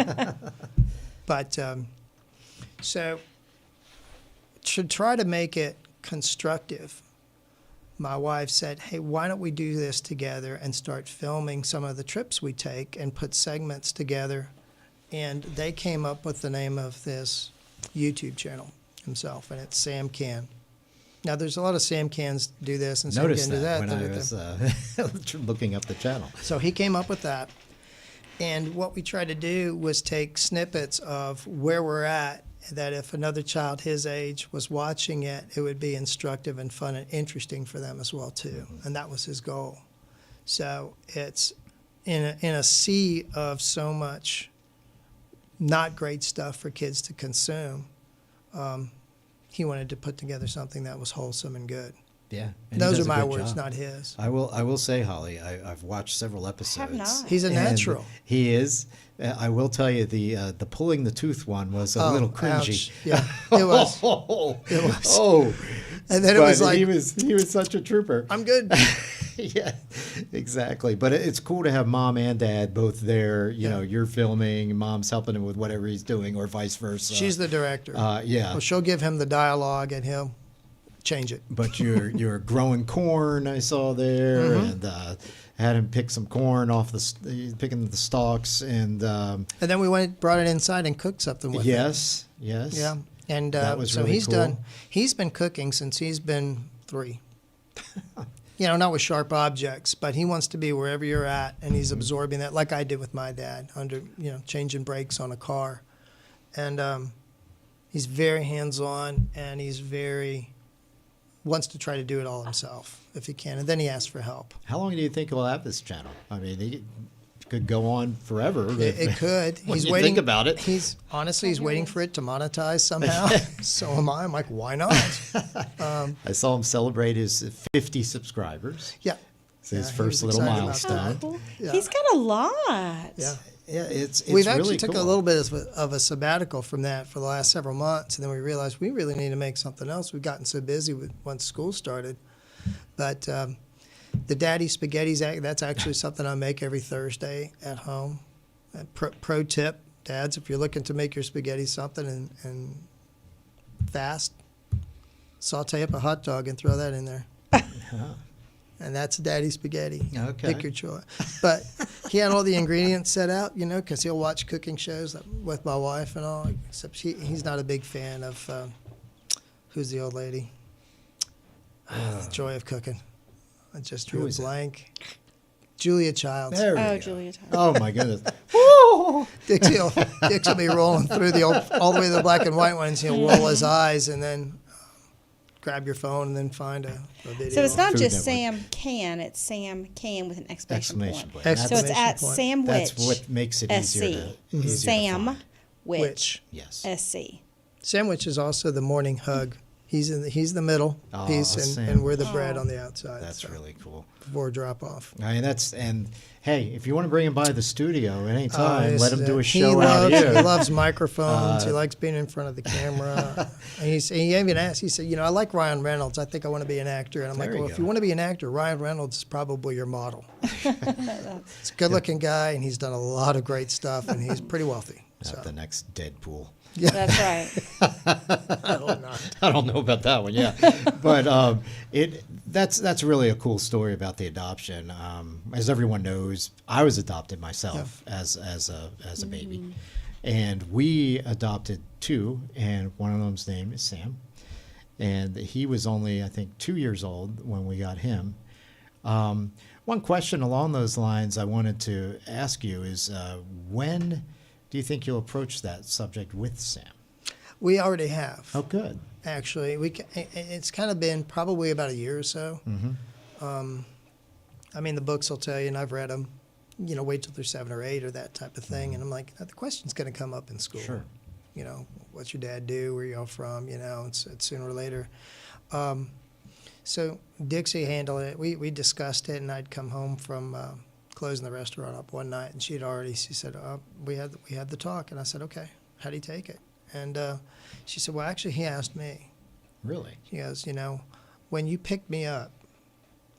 But so to try to make it constructive, my wife said, hey, why don't we do this together and start filming some of the trips we take and put segments together. And they came up with the name of this YouTube channel himself, and it's Sam Can. Now, there's a lot of Sam Cans do this and Sam Noticed Can do that. when I was looking up the channel. So he came up with that. And what we tried to do was take snippets of where we're at, that if another child his age was watching it, it would be instructive and fun and interesting for them as well, too. And that was his goal. So it's in a sea of so much not great stuff for kids to consume, he wanted to put together something that was wholesome and good. Yeah. And Those he are does a my good words, job. not his. I will say, Holly, I've watched several episodes. Have not. He's a and natural. He is. I will tell you, the pulling the tooth one was a little cringy. Ouch. Yeah, it was. It was. And then it was like, he was such a trooper. I'm good. Yeah, exactly. But it's cool to have mom and dad both there. You know, you're filming, mom's helping him with whatever he's doing, or vice versa. She's the director. Yeah. Well, she'll give him the dialogue, and he'll change it. But you're growing corn, I saw there, and had him pick some corn off picking the stalks, and then we brought it inside and cooked something with it. Yes. Yeah, and That was so really he's cool. done. He's been cooking since he's been 3. Not with sharp objects, but he wants to be wherever you're at, and he's absorbing that, like I did with my dad, changing brakes on a car, and he's very hands-on, and he's very wants to try to do it all himself if he can, and then he asks for help. How long do you think he'll have this channel? I mean, it could go on forever. It could. When He's you waiting. think about it. He's waiting for it to monetize somehow. So am I. I'm like, why not? I saw him celebrate his 50 subscribers. Yeah. It's his Yeah, he first was little excited about milestone. that. Cool. Yeah. He's got a lot. Yeah. Yeah, it's We've really actually took cool. a little bit of a sabbatical from that for the last several months, and then we realized we really need to make something else. We've gotten so busy once school started. But the Daddy Spaghetti's, that's actually something I make every Thursday at home. Pro tip, dads, if you're looking to make your spaghetti something and fast, saute up a hot dog and throw that in there. And that's Daddy Spaghetti. Okay. Pick your choice. But he had all the ingredients set out, because he'll watch cooking shows with my wife and all, except he's not a big fan of, who's the old lady? The Joy of Cooking. I just drew a blank. Julia Childs. There we Oh, go. Julia Child. Oh, my goodness. Dixie will be rolling through all the way to the black and white ones. He'll roll his eyes and then grab your phone and then find a video. So it's not Food just Network. Sam Can, it's Sam Can with an exclamation point. That's- So it's at Exclamation point. Sam That's Witch. what makes it easier SC. to easier to Sam find. Witch. Witch. Yes. SC. Sandwich is also the morning hug. He's the middle Aw, piece, and we're the sandwich. bread on the outside. That's so, really cool. before drop off. I mean, and hey, if you want to bring him by the studio at any time, Yes, let him do a he show out loves, here. He loves microphones. He likes being in front of the camera. And he even asked, he said, I like Ryan Reynolds. I think I want to be an actor. And I'm There like, you well, if go. you want to be an actor, Ryan Reynolds is probably your model. He's a good-looking guy, and he's done a lot of great stuff, and he's pretty wealthy. Not So. the next Deadpool. That's right. I don't know. I don't know about that one, yeah, but that's really a cool story about the adoption. As everyone knows, I was adopted myself as a baby, and we adopted two, and one of them's name is Sam, and he was only, I think, 2 years old when we got him. One question along those lines I wanted to ask you is when do you think you'll approach that subject with Sam? We already have. Oh, good. Actually, it's kind of been probably about a year or so. Mm-hmm. I mean, the books will tell you, and I've read them. Wait till they're 7 or 8 or that type of thing. And I'm like, the question's going to come up in school. Sure. What's your dad do? Where you all from? It's sooner or later. So Dixie handled it. We discussed it, and I'd come home from closing the restaurant up one night, and she said, we had the talk, and I said, okay, how do you take it? And she said, well, actually, he asked me. Really? She goes, when you picked me up,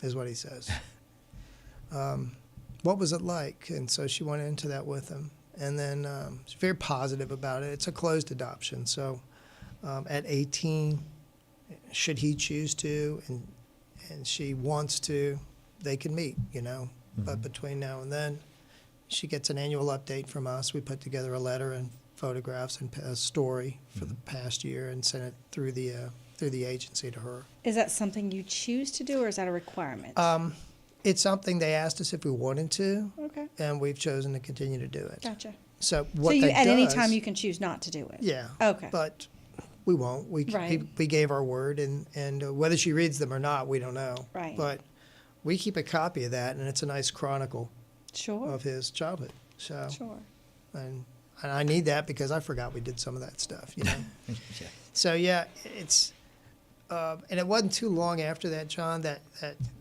is what he says. What was it like? And so she went into that with him, and then she's very positive about it. It's a closed adoption, so at 18, should he choose to, and she wants to, they can meet, But between now and then, she gets an annual update from us. We put together a letter and photographs and a story for the past year and sent it through the agency to her. Is that something you choose to do, or is that a requirement? It's something they asked us if we wanted to, Okay. and we've chosen to continue to do it. Gotcha. So So what you, that at any does- time you can choose not to do it? Yeah. Okay. But we won't. Right. We gave our word, and whether she reads them or not, we don't know. Right. But we keep a copy of that, and it's a nice chronicle Sure. of his childhood. So, Sure. and I need that because I forgot we did some of that stuff, Yeah. So yeah, it's and it wasn't too long after that, John, that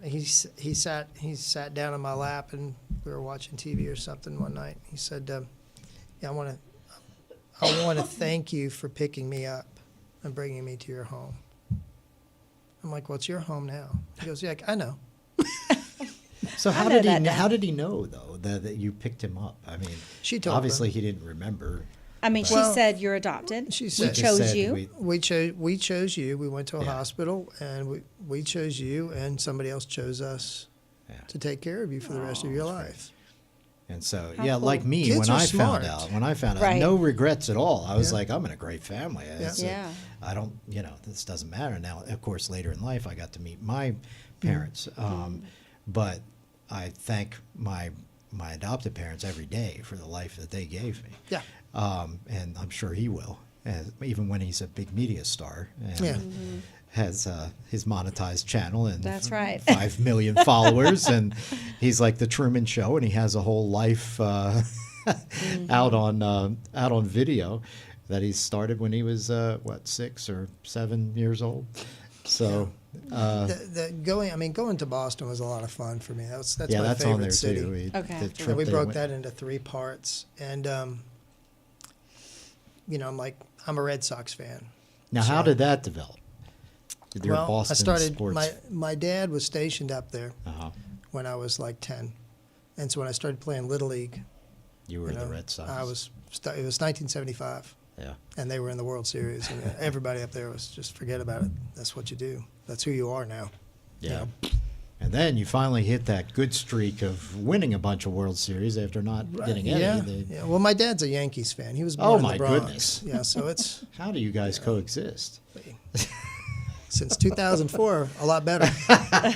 he sat down on my lap and we were watching TV or something one night. He said, "Yeah, I want to thank you for picking me up and bringing me to your home." I'm like, "Well, it's your home now." He goes, "Yeah, I know." So I how know did he? that now. How did he know though that you picked him up? I mean, She told obviously him. he didn't remember. I mean, she Well, said you're adopted. she We said- Just chose said you. We chose you. We went to a Yeah. hospital, and we chose you, and somebody else chose us Yeah. to take care of you for the rest of your life. And so, How yeah, cool. like me, Kids when are I smart. found out, Right. no regrets at all. I was Yeah. like, I'm in a great family. It's Yeah. I don't, this doesn't matter. Now, of course, later in life, I got to meet my parents. But I thank my adopted parents every day for the life that they gave me. Yeah. And I'm sure he will. even when he's a big media star. And Yeah. has his monetized channel and That's right. 5 million followers, and he's like the Truman Show, and he has a whole life out on video that he started when he was 6 or 7 years old. So going to Boston was a lot of fun for me. That's my that's favorite on there city. too. Okay. The trip We they broke went- that into 3 parts, and I'm a Red Sox fan. Now, how So- did that develop? Your Well, Boston I started. sports. My dad was stationed up there Uh-huh. when I was like 10, and so when I started playing Little League, You were the Red Sox. It was 1975, Yeah. and they were in the World Series, and everybody up there was just forget about it. That's what you do. That's who you are now. Yeah. You know? And then you finally hit that good streak of winning a bunch of World Series after not getting any. Yeah. Well, my dad's a Yankees fan. He was born Oh, in my the Bronx. goodness. Yeah, so it's How do you guys coexist? since 2004 a lot better,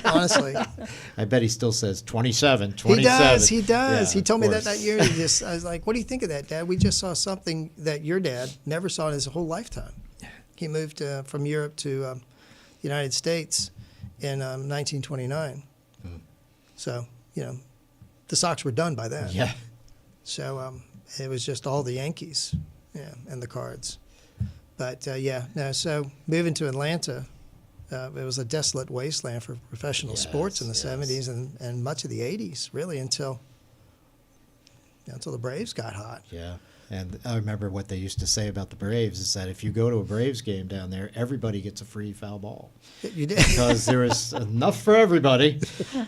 honestly. I bet he still says 27, He 27. does. He does. Yeah, He told me of that course. year. I was like, "What do you think of that, Dad? We just saw something that your dad never saw in his whole lifetime." He moved from Europe to the United States in 1929. So the Sox were done by then. Yeah. So it was just all the Yankees, and the Cards. But so moving to Atlanta, it was a desolate wasteland for professional sports in the Yes, 70s and much of the 80s, really, until the Braves got hot. Yeah. And I remember what they used to say about the Braves is that if you go to a Braves game down there, everybody gets a free foul ball. You did. Because there was enough for everybody,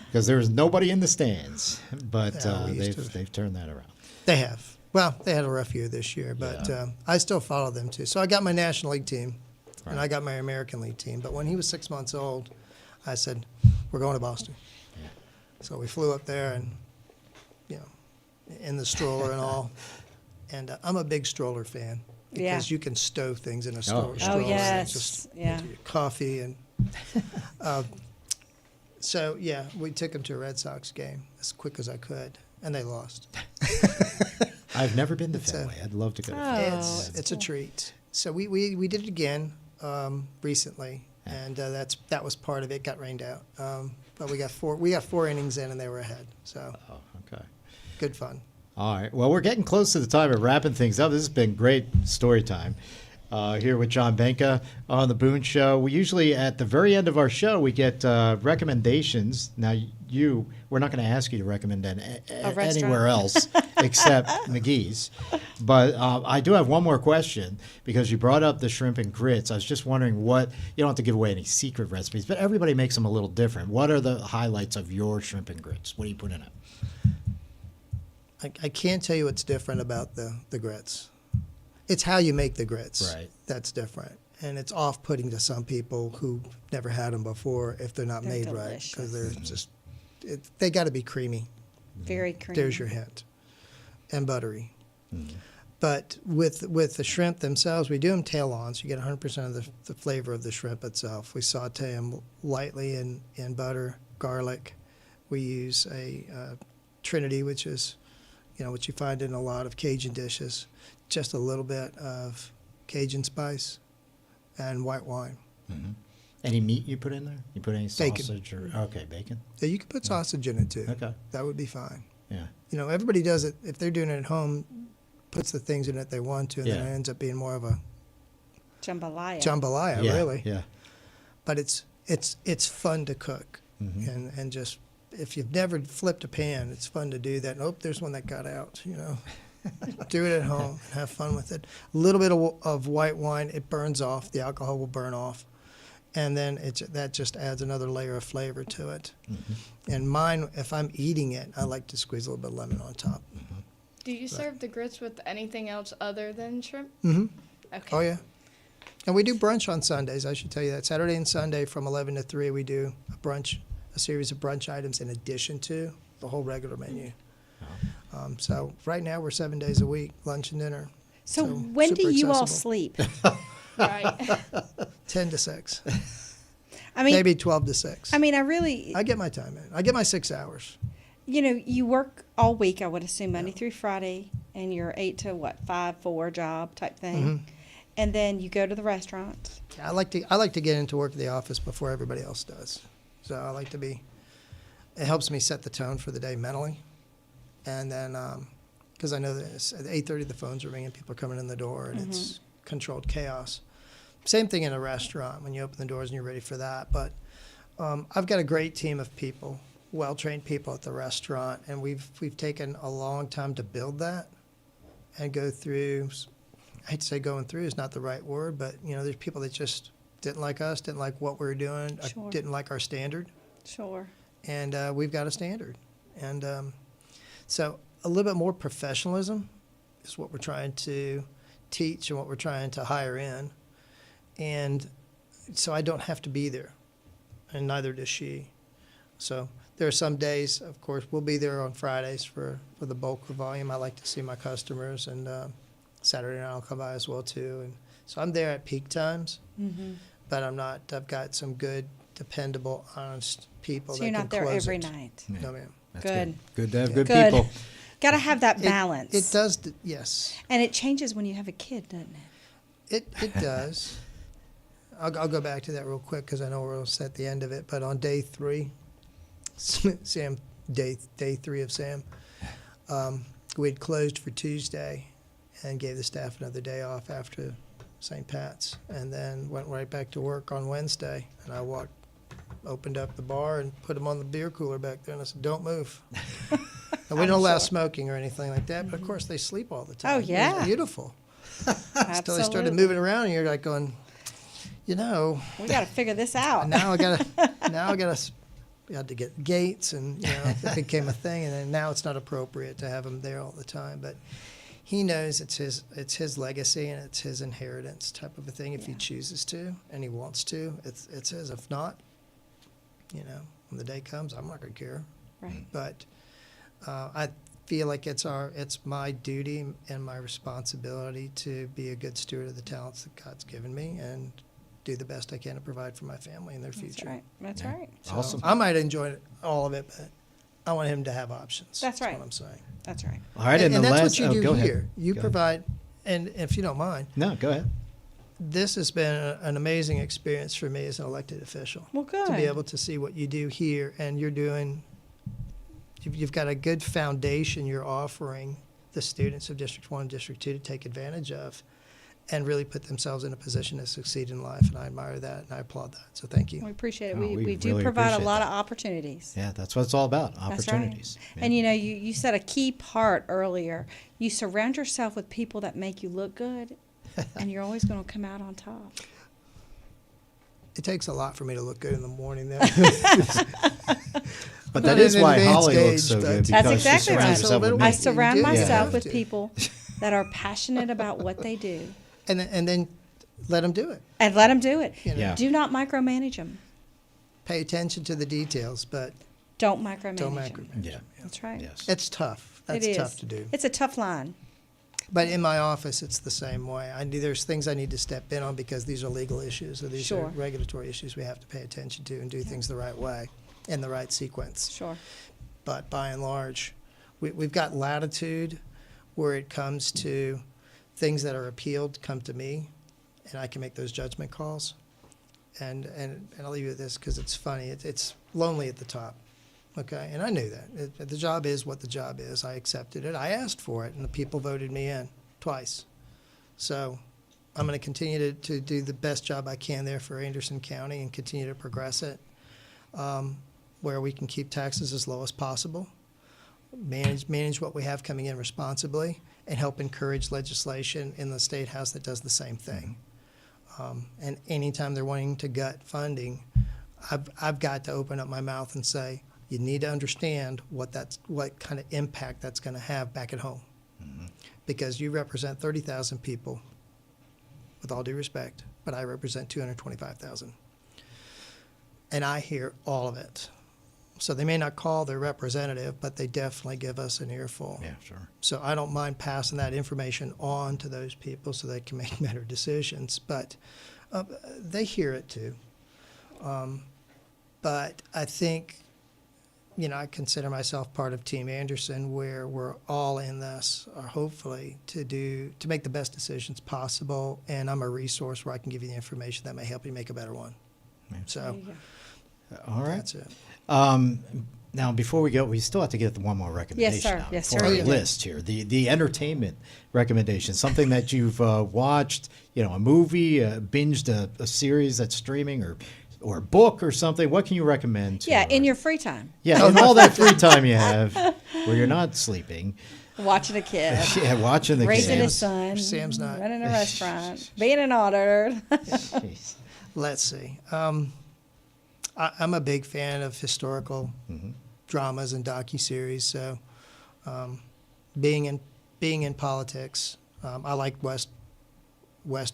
because there was nobody in the stands. But Yeah, we used to- they've turned that around. They have. Well, they had a rough year this year, but Yeah. I still follow them too. So I got my National League team, and Right. I got my American League team. But when he was 6 months old, I said, "We're going to Boston." Yeah. So we flew up there, and in the stroller and all. And I'm a big stroller fan Yeah. because you can stow things in a Oh, stroller. yeah. Oh, and yes. just Yeah. coffee and. So we took them to a Red Sox game as quick as I could, and they lost. I've never been to It's Fenway. I'd love to go to Oh. Fenway. It's a treat. So we did it again recently, and that was part of it. Got rained out, but we got 4 innings in, and they were ahead. So Oh, okay. good fun. All right. Well, we're getting close to the time of wrapping things up. This has been great story time here with John Benca on the Boone Show. We usually, at the very end of our show, we get recommendations. Now, we're not going to ask you to recommend restaurant? anywhere else except McGee's. But I do have one more question because you brought up the shrimp and grits. I was just wondering you don't have to give away any secret recipes, but everybody makes them a little different. What are the highlights of your shrimp and grits? What do you put in it? I can't tell you what's different about the grits. It's how you make the grits. Right. That's different. And it's off-putting to some people who never had them before if they're not They're made right. Because they're delicious. they got to be creamy. Very creamy. There's your hint. And buttery. Mm-hmm. But with the shrimp themselves, we do them tail-on, so you get 100% of the flavor of the shrimp itself. We saute them lightly in butter, garlic. We use a Trinity, which is what you find in a lot of Cajun dishes, just a little bit of Cajun spice and white wine. Mm-hmm. Any meat you put in there? You put any Bacon. sausage or bacon? Yeah, you can put sausage in it too. Okay. That would be fine. Yeah. Everybody does it. If they're doing it at home, puts the things in it they want to, and then Yeah. it ends up being more of a Jambalaya. jambalaya, Yeah, really. Yeah. But it's fun to cook, Mhm. and just if you've never flipped a pan, it's fun to do that. Nope, there's one that got out. Do it at home and have fun with it. A little bit of white wine, it burns off. The alcohol will burn off, and then that just adds another layer of flavor to it. Mm-hmm. And mine, if I'm eating it, I like to squeeze a little bit of lemon on top. Do you serve the grits with anything else other than shrimp? Mm-hmm. Okay. Oh yeah. And we do brunch on Sundays. I should tell you that Saturday and Sunday from 11 to 3 we do a series of brunch items in addition to the whole regular menu. So right now we're 7 days a week, lunch and dinner. So So when do super you all accessible. sleep? Right. 10 to 6, I mean, maybe 12 to 6. I I get my time in. I get my 6 hours. you work all week, I would assume, Monday through Friday, and you're 8 to 5, 4 job type thing. and then you go to the restaurant. I like to get into work at the office before everybody else does. So I like to be. It helps me set the tone for the day mentally, and then because I know that at 8:30 the phones are ringing, people are coming in the door, and it's controlled chaos. Same thing in a restaurant when you open the doors and you're ready for that. But I've got a great team of people, well-trained people at the restaurant, and we've taken a long time to build that and go through. I hate to say going through is not the right word, but there's people that just didn't like us, didn't like what we were doing, Sure. didn't like our standard, Sure. and we've got a standard, and so a little bit more professionalism is what we're trying to teach and what we're trying to hire in, and so I don't have to be there, and neither does she. So there are some days, of course, we'll be there on Fridays for the bulk of volume. I like to see my customers, and Saturday night I'll come by as well too. And so I'm there at peak times, but I'm not. I've got some good, dependable, honest people So that you're can not there close every it. night. Yeah. No, ma'am. That's Good. Good to have good Good. people. Got to have that balance. It does, yes. And it changes when you have a kid, doesn't it? It does. I'll go back to that real quick because I know we're almost at the end of it. But on day 3, Sam, day 3 of Sam, we had closed for Tuesday and gave the staff another day off after St. Pat's, and then went right back to work on Wednesday. And I opened up the bar and put them on the beer cooler back there, and I said, "Don't move." And we don't allow smoking or anything like that, but of course they sleep all the time. Oh, It was yeah. beautiful. Until they started Absolutely. moving around, and you're like going, We got to figure this out. now I had to get gates, and it became a thing. And then now it's not appropriate to have him there all the time. But he knows it's his legacy and it's his inheritance type of a thing. If he chooses to and he wants to, it's his. If not, when the day comes, I'm not going to care. Right. But I feel like it's my duty and my responsibility to be a good steward of the talents that God's given me and do the best I can to provide for my family and their That's future. right. That's Yeah. right. So Awesome. I might enjoy all of it, but I want him to have options. That's right. what I'm saying. That's right. All right, and the that's last. what you do go here. Ahead. You Go provide, and if you don't mind, ahead. No, go ahead. this has been an amazing experience for me as an elected official. Well, good. To be able to see what you do here, and you've got a good foundation you're offering the students of District 1 and District 2 to take advantage of and really put themselves in a position to succeed in life. And I admire that and I applaud that. So thank you. We appreciate it. Oh, we we do really provide a appreciate lot that. of opportunities. Yeah, that's what it's all about. That's Opportunities. right. And you said a key part earlier. You surround yourself with people that make you look good, and you're always going to come out on top. It takes a lot for me to look good in the morning, though. But Not that is in why advanced Holly looks age, so but- good That's because exactly she surrounds right. herself with So me. I You surround do myself have with to. people that are passionate about what they do, and then let them do it. and let them do it. Yeah. Do not micromanage them. Pay attention to the details, but Don't micromanage don't them. micromanage. Yeah. That's right. Yes. It's tough. That's it is. tough to do. It's a tough line. But in my office, it's the same way. There's things I need to step in on because these are legal issues or these Sure. are regulatory issues we have to pay attention to and do things the right way in the right sequence. Sure. But by and large, we've got latitude where it comes to things that are appealed come to me, and I can make those judgment calls. And I'll leave you with this because it's funny. It's lonely at the top. Okay, and I knew that. The job is what the job is. I accepted it. I asked for it, and the people voted me in twice. So I'm going to continue to do the best job I can there for Anderson County and continue to progress it where we can keep taxes as low as possible, manage what we have coming in responsibly, and help encourage legislation in the State House that does the same thing. And anytime they're wanting to gut funding, I've got to open up my mouth and say, you need to understand what kind of impact that's going to have back at home. Because you represent 30,000 people, with all due respect, but I represent 225,000. And I hear all of it. So they may not call their representative, but they definitely give us an earful. Yeah, sure. So I don't mind passing that information on to those people so they can make better decisions. But they hear it too. But I think I consider myself part of Team Anderson, where we're all in this, hopefully, to make the best decisions possible. And I'm a resource where I can give you the information that may help you make a better one. So, All right. that's it. Now, before we go, we still have to get the one more recommendation Yes, sir. out Yes, for sir. our Oh, yeah. list here. The entertainment recommendation, something that you've watched, a movie, binged a series that's streaming, or a book or something. What can you recommend to Yeah, in your free time, Yeah, in all that free time you have where you're not sleeping. watching a kid, Yeah, watching the raising kids. his son, Sam's not. running a restaurant, being an auditor. Jeez. Let's see. I'm a big fan of historical dramas and docuseries. So, being in politics, I like West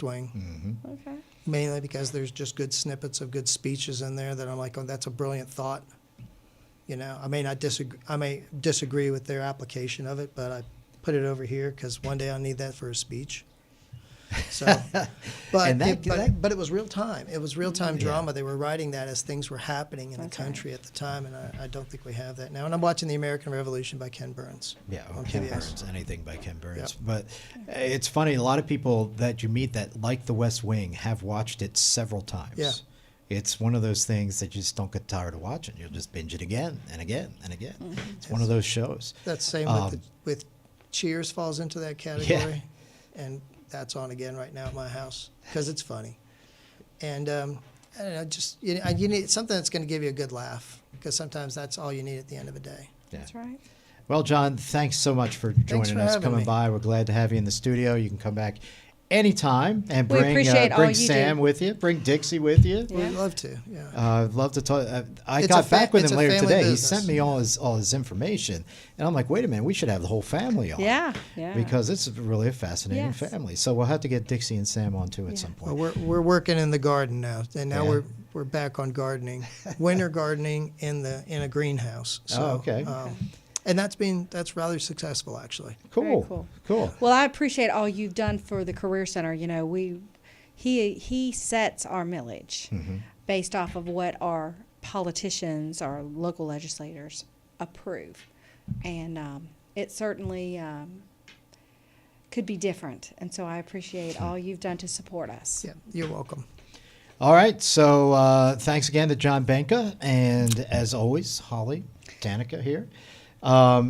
Wing. Okay. Mainly because there's just good snippets of good speeches in there that I'm like, oh, that's a brilliant thought. I may disagree with their application of it, but I put it over here because one day I'll need that for a speech. So, but And but it was real time. It was real time drama. They were writing that as things were happening in That's the country at the time, and I don't think we have that now. And I'm watching The American Revolution by Ken Burns. Yeah, on Ken PBS. Burns, anything by Ken Burns. Yep. But it's funny, a lot of people that you meet that like The West Wing have watched it several times. Yeah. It's one of those things that you just don't get tired of watching. You'll just binge it again and again and again. It's one of those shows. That's same with Cheers falls into that category, and that's on again right now at my house because it's funny. And I don't know, just you need something that's going to give you a good laugh because sometimes that's all you need at the end of the day. Yeah. That's right. Well, John, thanks so much for joining for us, having coming me. by. We're glad to have you in the studio. You can come back anytime and We bring appreciate all bring you Sam do. with you, bring Dixie with you. Yeah. We'd love to. Yeah. I'd love to talk. I It's got a back with it's him a later family today. business. He sent me all his information, and I'm like, wait a minute, we should have the whole family on. Yeah. Yeah. Because it's really a fascinating Yes. family. So we'll have to get Dixie and Sam on too at some point. Well, we're working in the garden now, and now Yeah. we're back on gardening, winter gardening in a greenhouse. So, okay. And that's rather successful actually. Cool. Very Cool. Well, I appreciate all you've done for the Career Center. He sets our millage based off of what our politicians, our local legislators approve, and it certainly could be different. And so I appreciate all you've done to support us. Yeah, you're welcome. All right. So thanks again to John Benca, and as always, Holly Danica here.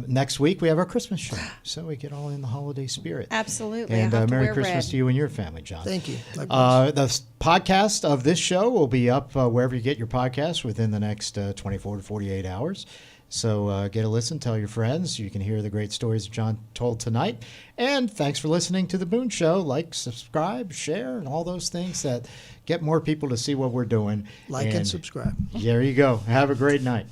Next week we have our Christmas show, so we get all in the holiday spirit. Absolutely. And I have to Merry wear Christmas red. to you and your family, John. Thank you. Likewise. The podcast of this show will be up wherever you get your podcasts within the next 24 to 48 hours. So get a listen, tell your friends. You can hear the great stories John told tonight. And thanks for listening to The Boone Show. Like, subscribe, share, and all those things that get more people to see what we're doing. Like and subscribe. There you go. Have a great night.